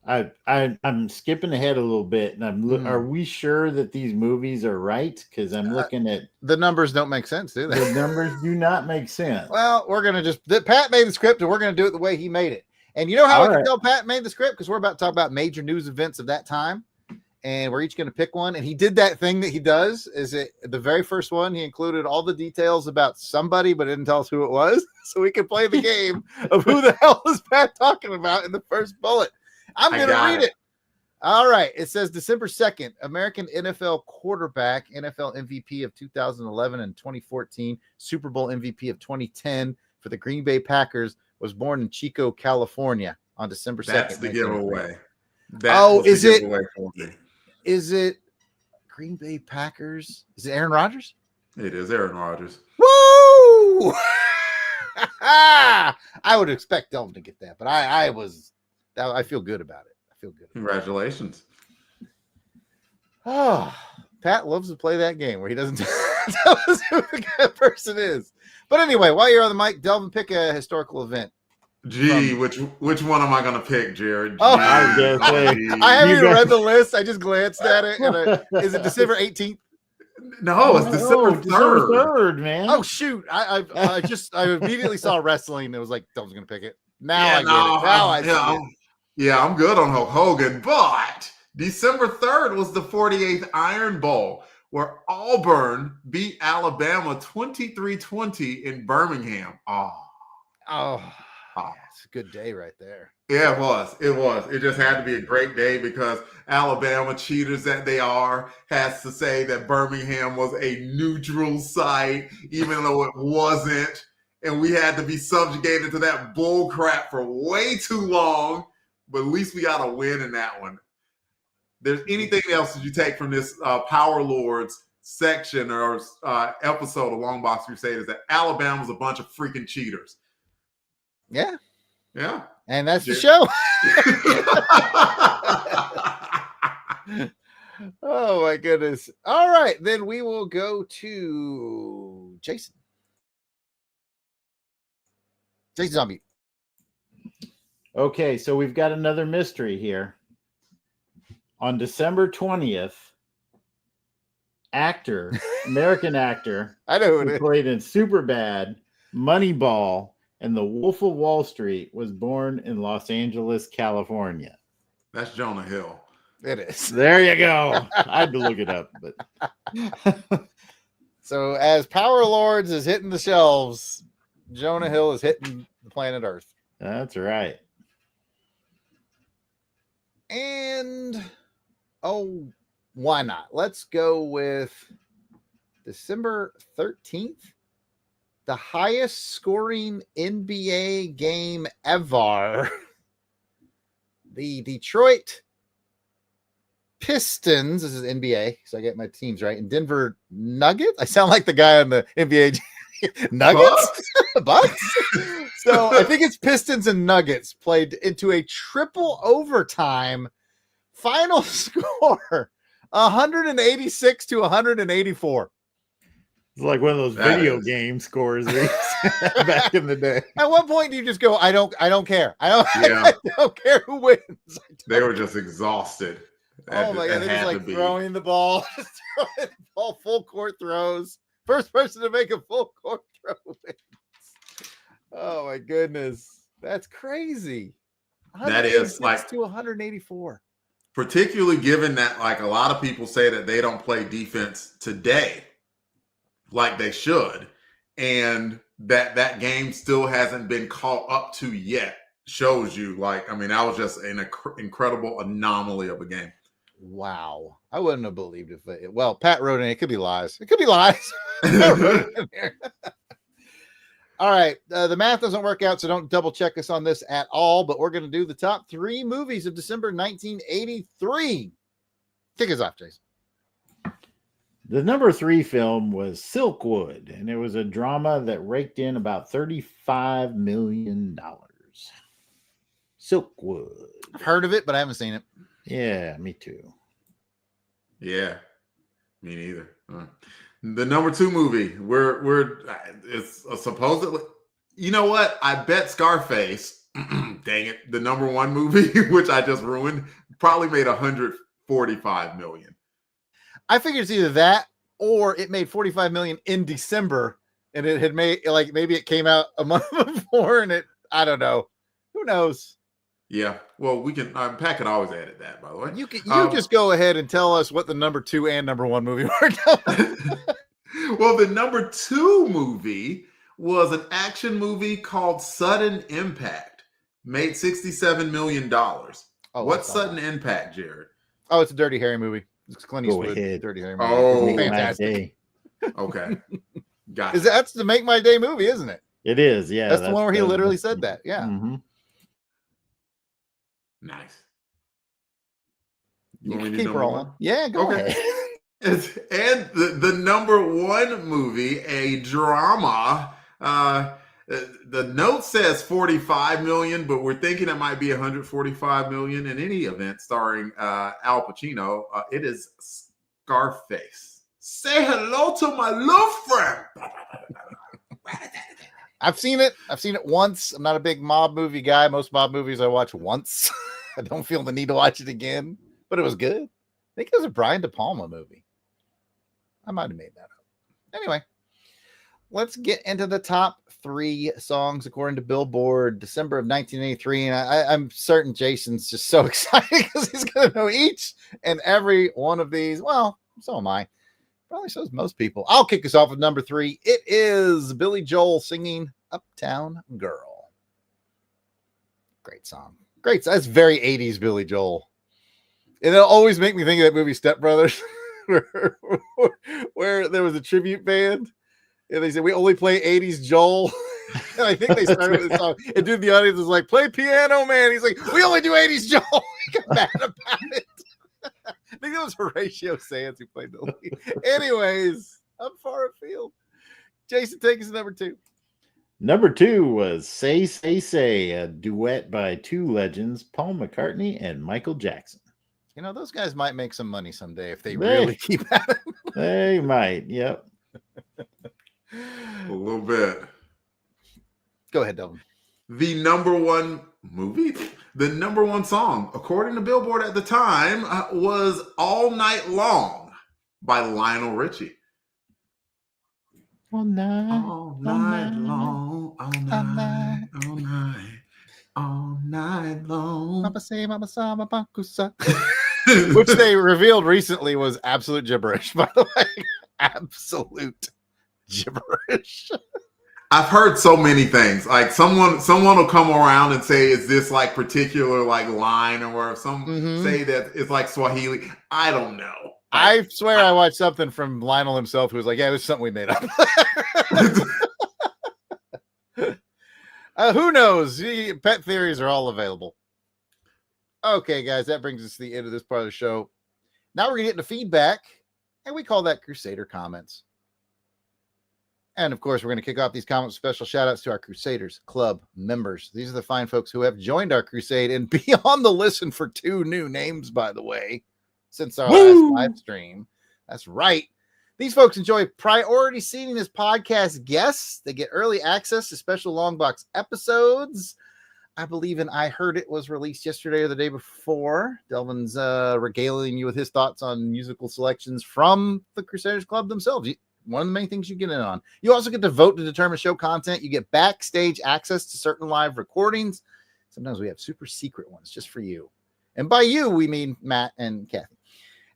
I'm skipping ahead a little bit, and are we sure that these movies are right? Because I'm looking at the numbers don't make sense, do they? The numbers do not make sense. Well, we're gonna Pat made the script, and we're gonna do it the way he made it. And you know how I can tell Pat made the script? Because we're about to talk about major news events of that time. and we're each going to pick one. And he did that thing that he does. Is it the very first one? He included all the details about somebody, but didn't tell us who it was, so we could play the game of who the hell is Pat talking about in the first bullet. I'm going to read it. All right. It says December 2nd, American NFL quarterback, NFL MVP of 2011 and 2014, Super Bowl MVP of 2010 for the Green Bay Packers, was born in Chico, California on December 2nd. That's the giveaway. Is it Green Bay Packers? Is it Aaron Rodgers? It is Aaron Rodgers. Woo! I would expect Delvin to get that, but I feel good about it. I feel good. Congratulations. Oh, Pat loves to play that game where he doesn't tell us who the person is. But anyway, while you're on the mic, Delvin, pick a historical event. Which one am I going to pick, Jared? Oh, I was gonna say, I haven't even read the list. I just glanced at it. And is it December 18th? No, it's December 3rd, man. Oh shoot! I immediately saw wrestling. It was like Delvin's going to pick it. Now I get it. Now I'm good on Hulk Hogan, but December 3rd was the 48th Iron Bowl, where Auburn beat Alabama 23-20 in Birmingham. It's a good day right there. Yeah, it was. It just had to be a great day because Alabama, cheaters that they are, has to say that Birmingham was a neutral site, even though it wasn't. And we had to be subjugated to that bull crap for way too long. But at least we got a win in that one. There's anything else that you take from this Power Lords section or episode of Longbox Crusade is that Alabama's a bunch of freaking cheaters. Yeah. Yeah. And that's the show. Oh, my goodness. All right. Then we will go to Jason. Jason's on mute. Okay, so we've got another mystery here. On December 20th, American actor, I know who who played in Superbad, Moneyball, and The Wolf of Wall Street, was born in Los Angeles, California. That's Jonah Hill. It is. There you go. I had to look it up, but so as Power Lords is hitting the shelves, Jonah Hill is hitting the planet Earth. That's right. And why not? Let's go with December 13th. The highest scoring NBA game ever. The Detroit Pistons, this is NBA, so I get my teams right, and Denver Nuggets. I sound like the guy on the NBA Nuggets? Bucks? So I think it's Pistons and Nuggets played into a triple overtime. Final score 186 to 184. It's like one of those video game scores back in the day. At what point do you just go, I don't care. I don't care who wins. They were just exhausted. Oh my God. They're just like throwing the ball, full court throws. First person to make a full court throw wins. Oh my goodness. That's crazy. That is like to 184. Particularly given that like a lot of people say that they don't play defense today like they should, and that game still hasn't been caught up to yet, shows you like, I mean, that was just an incredible anomaly of a game. Wow. I wouldn't have believed it. Well, Pat wrote in, it could be lies. It could be lies. All right. The math doesn't work out, so don't double check us on this at all, but we're going to do the top 3 movies of December 1983. Kick us off, Jason. The number 3 film was Silkwood, and it was a drama that raked in about $35 million. Silkwood. I've heard of it, but I haven't seen it. Yeah, me too. Yeah, me neither. The number 2 movie, it's supposedly, you know what? I bet Scarface, dang it, the number 1 movie, which I just ruined, probably made $145 million. I figured it's either that or it made $45 million in December, and it had made, like, maybe it came out a month before, and I don't know. Who knows? Yeah. Well, we can. Pat could always edit that, by the way. You just go ahead and tell us what the number 2 and number 1 movie were. Well, the number 2 movie was an action movie called Sudden Impact. Made $67 million. What's Sudden Impact, Jared? Oh, it's a Dirty Harry movie. It's Clint Eastwood. Dirty Harry movie. Oh, fantastic. Okay. Got it. That's the Make My Day movie, isn't it? It is, yeah. That's the one where he literally said that. Yeah. Mm-hmm. Nice. You can keep rolling. Yeah, go ahead. And the number 1 movie, a drama. The note says 45 million, but we're thinking it might be 145 million. In any event, starring Al Pacino. It is Scarface. Say hello to my love friend. I've seen it once. I'm not a big mob movie guy. Most mob movies I watch once. I don't feel the need to watch it again, but it was good. I think it was a Brian De Palma movie. I might have made that up. Anyway, let's get into the top 3 songs according to Billboard, December of 1983. And I'm certain Jason's just so excited because he's going to know each and every one of these. Well, so am I. Probably so is most people. I'll kick us off with number 3. It is Billy Joel singing Uptown Girl. Great song. Great. That's very 80s Billy Joel. And it'll always make me think of that movie Step Brothers where there was a tribute band and they said, we only play 80s Joel. And I think they started with the song. And dude, the audience was like, play Piano Man. He's like, we only do 80s Joel. He got mad about it. I think that was Horatio Sands who played the lead. Anyways, I'm far afield. Jason, take us to number 2. Number 2 was Say, Say, Say, a duet by 2 legends, Paul McCartney and Michael Jackson. You know, those guys might make some money someday if they really keep at it. They might, yep. A little bit. Go ahead, Delvin. The number 1 movie, the number 1 song, according to Billboard at the time, was All Night Long by Lionel Richie. All night, all night long, all night, all night, all night long. Which they revealed recently was absolute gibberish, by the way. Absolute gibberish. I've heard so many things. Like someone will come around and say, "Is this like particular like line?" Or some say that it's like Swahili. I don't know. I swear I watched something from Lionel himself who was like, "Yeah, this is something we made up." Who knows? Pet theories are all available. Okay, guys, that brings us to the end of this part of the show. Now we're gonna get into feedback, and we call that Crusader comments. And of course, we're going to kick off these comments with special shout outs to our Crusaders Club members. These are the fine folks who have joined our crusade and be on the listen for 2 new names, by the way, since our last live stream. That's right. These folks enjoy priority seating as podcast guests. They get early access to special Longbox episodes. I believe I Heard It was released yesterday or the day before. Delvin's regaling you with his thoughts on musical selections from the Crusaders Club themselves. One of the main things you get in on. You also get to vote to determine show content. You get backstage access to certain live recordings. Sometimes we have super secret ones just for you. And by you, we mean Matt and Kathy.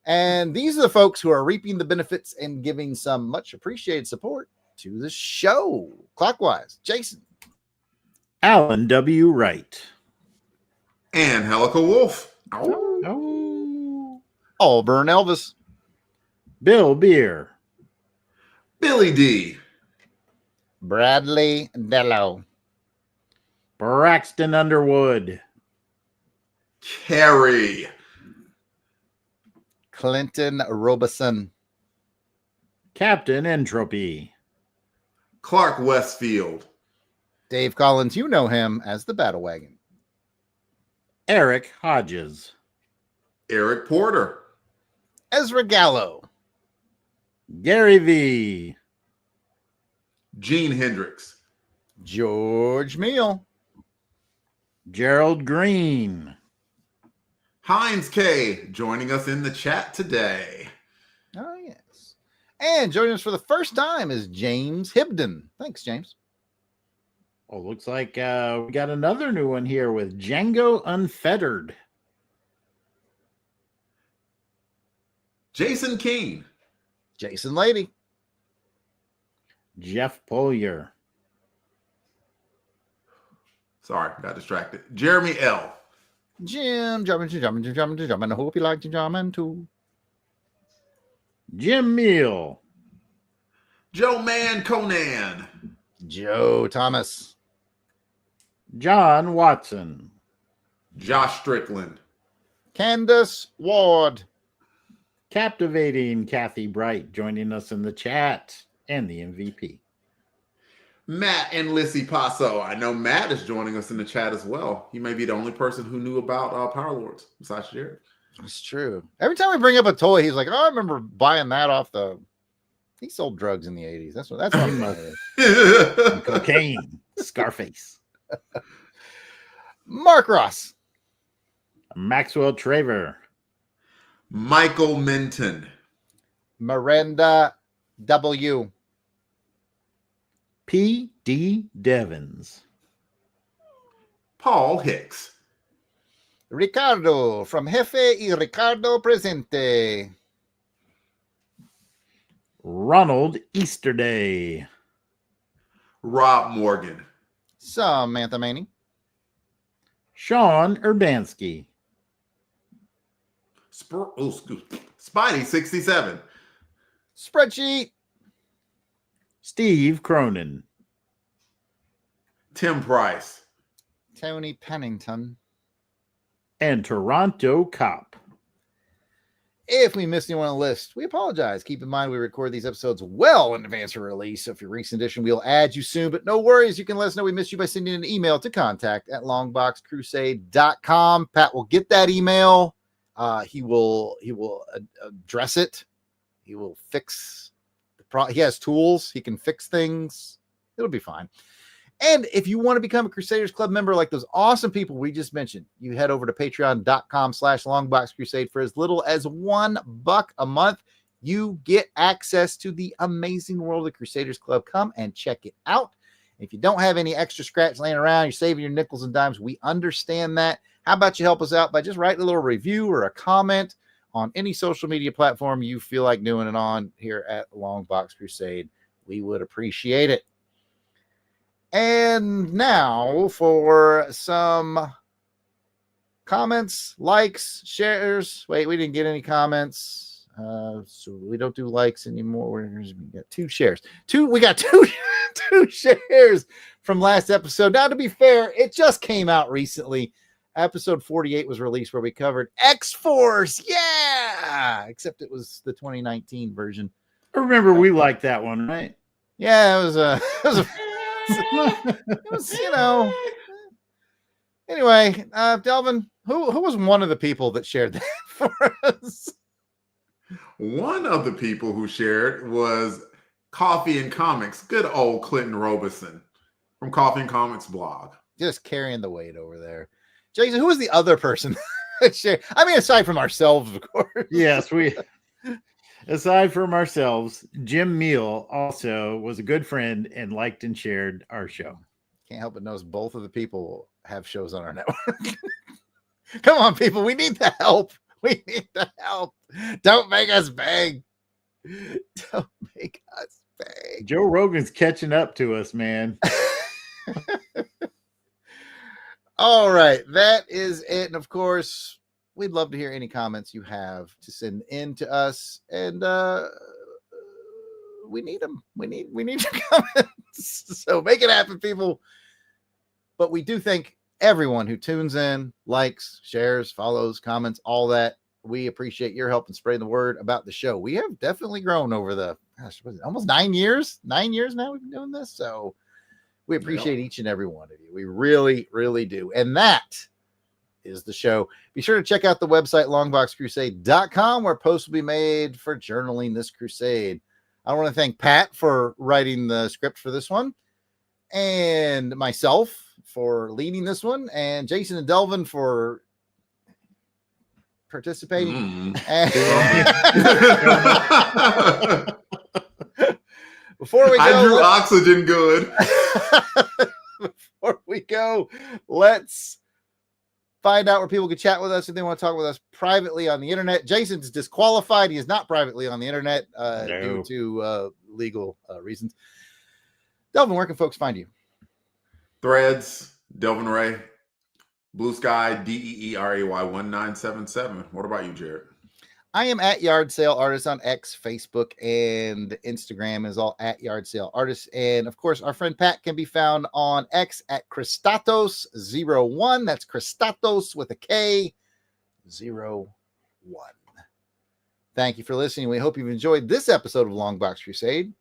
And these are the folks who are reaping the benefits and giving some much appreciated support to the show. Clockwise, Jason. Alan W. Wright. And Helica Wolf. Auburn Elvis. Bill Beer. Billy D. Bradley Dello. Braxton Underwood. Carrie. Clinton Robeson. Captain Entropy. Clark Westfield. Dave Collins, you know him as the Battle Wagon. Eric Hodges. Eric Porter. Ezra Gallo. Gary V. Gene Hendricks. George Meal. Gerald Green. Heinz K. joining us in the chat today. Oh, yes. And joining us for the first time is James Hibden. Thanks, James. Oh, looks like we got another new one here with Django Unfettered. Jason Keane. Jason Lady. Jeff Polier. Sorry, got distracted. Jeremy L. Jim, jumping. I hope you like to jumping too. Jim Meal. Joe Man Conan. Joe Thomas. John Watson. Josh Strickland. Candace Ward. Captivating Kathy Bright joining us in the chat and the MVP. Matt and Lissy Paso. I know Matt is joining us in the chat as well. He may be the only person who knew about Power Lords besides Jared. It's true. Every time we bring up a toy, he's like, "Oh, I remember buying that off the." He sold drugs in the 80s. That's what Cocaine. Scarface. Mark Ross. Maxwell Traver. Michael Minton. Miranda W. P.D. Devins. Paul Hicks. Ricardo from Jefe y Ricardo Presente. Ronald Easterday. Rob Morgan. Samantha Maney. Sean Urbanski. Spidey 67. Spreadsheet. Steve Cronin. Tim Price. Tony Pennington. And Toronto Cop. If we missed anyone on the list, we apologize. Keep in mind we record these episodes well in advance of release. So if you're recent edition, we'll add you soon. But no worries. You can let us know we missed you by sending an email to contact@longboxcrusade.com. Pat will get that email. He will address it. He will fix the problem. He has tools. He can fix things. It'll be fine. And if you want to become a Crusaders Club member like those awesome people we just mentioned, you head over to patreon.com/longboxcrusade for as little as $1 a month. You get access to the amazing world of Crusaders Club. Come and check it out. If you don't have any extra scratch laying around, you're saving your nickels and dimes. We understand that. How about you help us out by just writing a little review or a comment on any social media platform you feel like doing it on here at Longbox Crusade? We would appreciate it. And now for some comments, likes, shares. Wait, we didn't get any comments. So we don't do likes anymore. We got 2 shares. We got two shares from last episode. Now, to be fair, it just came out recently. Episode 48 was released where we covered X-Force. Yeah! Except it was the 2019 version. I remember we liked that one, right? Yeah, it was Anyway, Delvin, who was one of the people that shared that for us? One of the people who shared was Coffee and Comics. Good old Clinton Robeson from Coffee and Comics blog. Just carrying the weight over there. Jason, who was the other person that shared? I mean, aside from ourselves, of course. Yes, aside from ourselves, Jim Meal also was a good friend and liked and shared our show. Can't help but notice both of the people have shows on our network. Come on, people. We need the help. We need the help. Don't make us beg. Don't make us beg. Joe Rogan's catching up to us, man. All right. That is it. And of course, we'd love to hear any comments you have to send in to us. And we need them. We need your comments. So make it happen, people. But we do thank everyone who tunes in, likes, shares, follows, comments, all that. We appreciate your help in spreading the word about the show. We have definitely grown over the almost 9 years. 9 years now we've been doing this. So we appreciate each and every one of you. We really, really do. And that is the show. Be sure to check out the website, longboxcrusade.com, where posts will be made for journaling this crusade. I want to thank Pat for writing the script for this one, and myself for leading this one, and Jason and Delvin for participating. Before we go, I drew oxygen good. we go. Let's find out where people can chat with us if they want to talk with us privately on the internet. Jason's disqualified. He is not privately on the internet due to legal reasons. Delvin, where can folks find you? Threads, Delvin Ray, Blue Sky, DEERAY 1977. What about you, Jared? I am at Yard Sale Artist on X, Facebook, and Instagram is all at Yard Sale Artist. And of course, our friend Pat can be found on X at Christatos01. That's Christatos with a K 01. Thank you for listening. We hope you've enjoyed this episode of Longbox Crusade.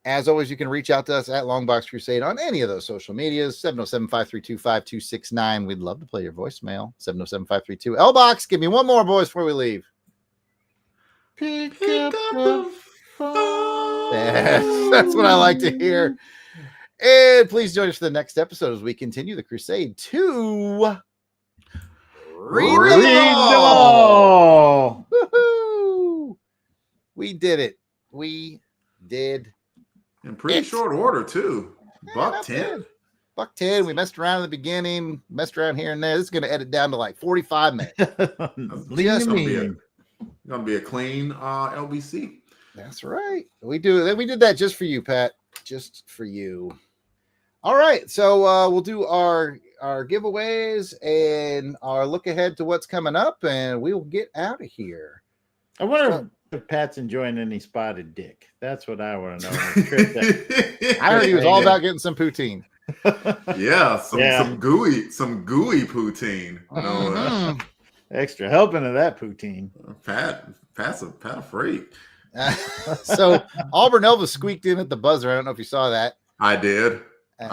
As always, you can reach out to us at Longbox Crusade on any of those social medias, 707-532-5269. We'd love to play your voicemail, 707-532-LBOX. Give me one more, boys, before we leave. Pick up the phone. That's what I like to hear. And please join us for the next episode as we continue the crusade to read them all. Woo-hoo. We did it. We did in pretty short order, too. Buck 10. Buck 10. We messed around in the beginning, messed around here and there. This is going to edit down to like 45 minutes. It's going to be a clean LBC. That's right. We did that just for you, Pat. Just for you. All right. So we'll do our giveaways and our look ahead to what's coming up, and we'll get out of here. I wonder if Pat's enjoying any spotted dick. That's what I want to know. I heard he was all about getting some poutine. Some gooey poutine. Extra helping of that poutine. Pat's a freak. So Auburn Elvis squeaked in at the buzzer. I don't know if you saw that. I did. Look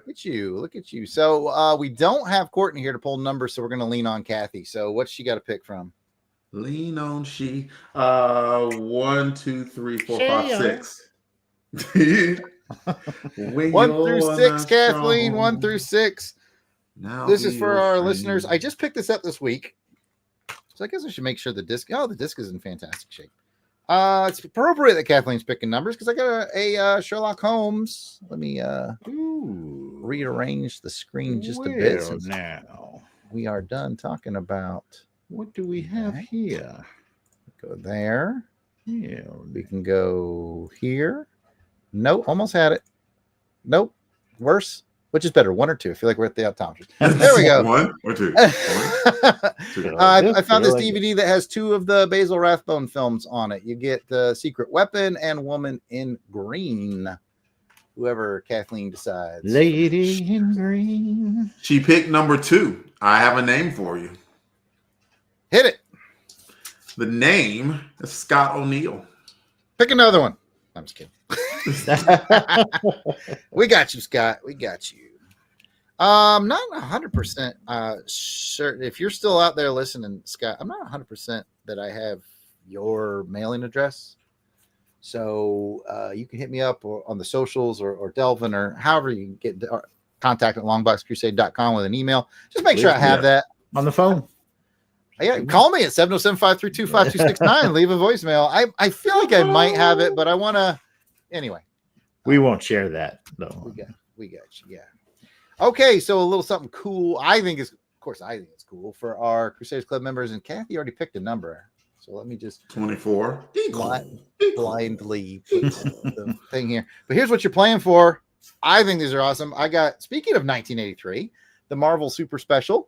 at you. So we don't have Courtney here to pull numbers, so we're going to lean on Kathy. So what's she got to pick from? Lean on she. 1, 2, 3, 4, 5, 6. 1 through 6, Kathleen. 1 through 6. Now this is for our listeners. I just picked this up this week, so I guess I should make sure the disc is in fantastic shape. It's appropriate that Kathleen's picking numbers because I got a Sherlock Holmes. Let me rearrange the screen just a bit. Now we are done talking about. What do we have here? Go there. Yeah, we can go here. Nope, almost had it. Nope, worse. Which is better, 1 or 2? I feel like we're at the optometrist. There we go. 1 or 2. I found this DVD that has 2 of the Basil Rathbone films on it. You get The Secret Weapon and Woman in Green. Whoever Kathleen decides. Lady in Green. She picked number 2. I have a name for you. Hit it. The name is Scott O'Neill. Pick another one. I'm just kidding. We got you, Scott. We got you. Not 100% sure. If you're still out there listening, Scott, I'm not 100% that I have your mailing address. So you can hit me up on the socials or Delvin or however you can get contact at longboxcrusade.com with an email. Just make sure I have that on the phone. Yeah, call me at 707-532-5269. Leave a voicemail. I feel like I might have it, but I want to. Anyway, we won't share that though. We got you. Yeah. Okay, so a little something cool. I think it's cool for our Crusaders Club members. And Kathy already picked a number, so let me just 24 blindly put the thing here. But here's what you're playing for. I think these are awesome. I got, speaking of 1983, the Marvel Super Special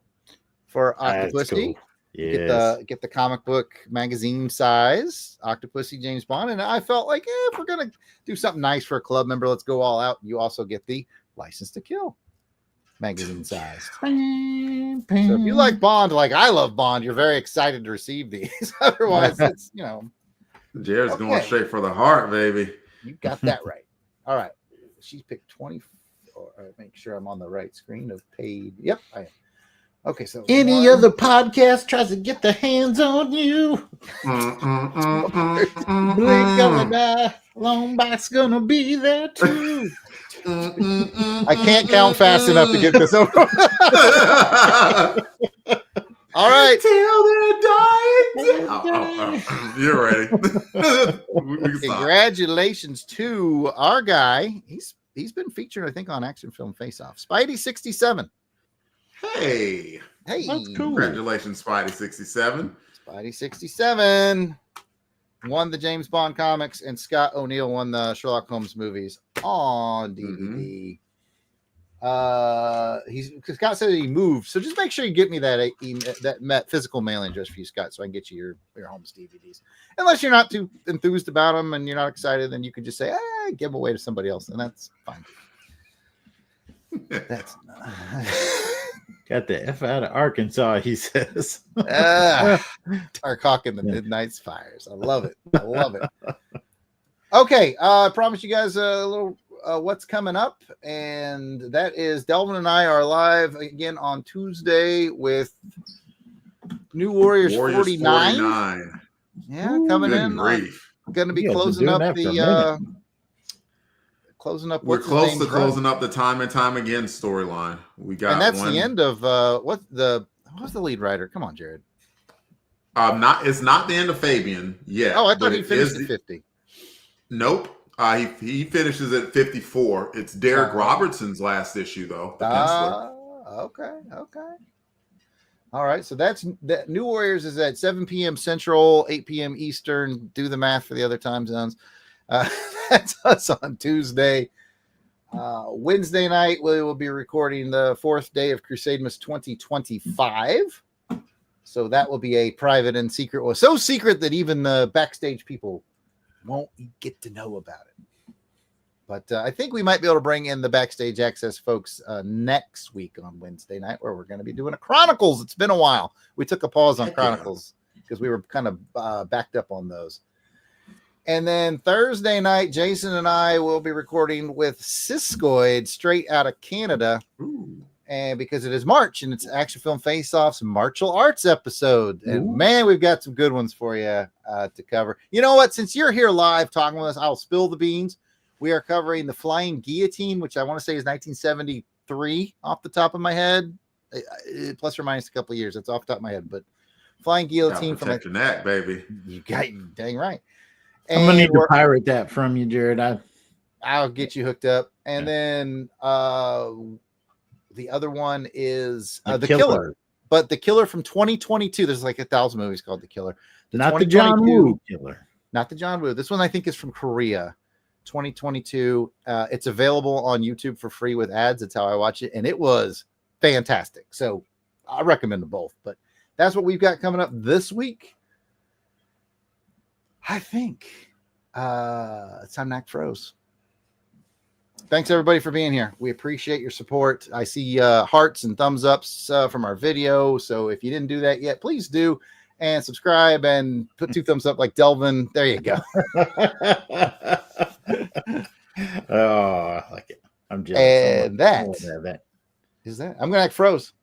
for Octopussy. Cool. Yes. Get the comic book magazine size Octopussy James Bond, and I felt like if we're gonna do something nice for a club member, let's go all out. You also get the License to Kill magazine size. So if you like Bond, like I love Bond, you're very excited to receive these. Otherwise, it's Jared's going straight for the heart, baby. You got that right. All right, she's picked 20. Make sure I'm on the right screen of paid. Yep, I am. Okay, so any other podcast tries to get their hands on you. Blink gonna die. Longbox gonna be there too. I can't count fast enough to get this over. All right. Till they're dying. You're ready. We can stop. Congratulations to our guy. He's been featured, I think, on Action Film Face Off. Spidey 67. Hey, Hey, That's cool. congratulations, Spidey 67. Spidey 67 won the James Bond comics, and Scott O'Neill won the Sherlock Holmes movies on DVD. Scott said he moved, so just make sure you get me that physical mailing address for you, Scott, so I can get you your Holmes DVDs. Unless you're not too enthused about them and you're not excited, then you could just say, give them away to somebody else, and that's fine. That's got the F out of Arkansas, he says. Tarcock in the Midnight's Fires. I love it. Okay, I promise you guys a little what's coming up, and that is Delvin and I are live again on Tuesday with New Warriors 49. Yeah, coming in. Going to be closing up We're close to closing up the Time and Time Again storyline. We got, and that's the end of what's the lead writer? Come on, Jared. It's not the end of Fabian yet. Oh, I thought he finished at 50. Nope. He finishes at 54. It's Derek Robertson's last issue, though. The penciler. Okay. All right. So that New Warriors is at 7 p.m. Central, 8 p.m. Eastern. Do the math for the other time zones. That's us on Tuesday. Wednesday night, we will be recording the 4th day of Crusademas 2025. So that will be a private and secret. Well, so secret that even the backstage people won't get to know about it. But I think we might be able to bring in the backstage access folks next week on Wednesday night, where we're going to be doing a Chronicles. It's been a while. We took a pause on Chronicles because we were kind of backed up on those. And then Thursday night, Jason and I will be recording with Siskoid straight out of Canada. Ooh. And because it is March and it's Action Film Face-Off's martial arts episode. And man, we've got some good ones for you to cover. You know what? Since you're here live talking with us, I'll spill the beans. We are covering the Flying Guillotine, which I want to say is 1973 off the top of my head. Plus or minus a couple of years. That's off the top of my head. But Flying Guillotine from your neck, baby. You got dang right. I'm gonna need to pirate that from you, Jared. I'll get you hooked up. And then the other one is The Killer. But The Killer from 2022. There's like 1,000 movies called The Killer. Not the John Woo Killer. Not the John Woo. This one I think is from Korea. 2022. It's available on YouTube for free with ads. That's how I watch it. And it was fantastic. So I recommend them both. But that's what we've got coming up this week. I think it's time to act froze. Thanks everybody for being here. We appreciate your support. I see hearts and thumbs ups from our video. So if you didn't do that yet, please do, and subscribe and put 2 thumbs up like Delvin. There you go. Oh, I like it. I'm jealous. And that is that. I'm gonna act froze.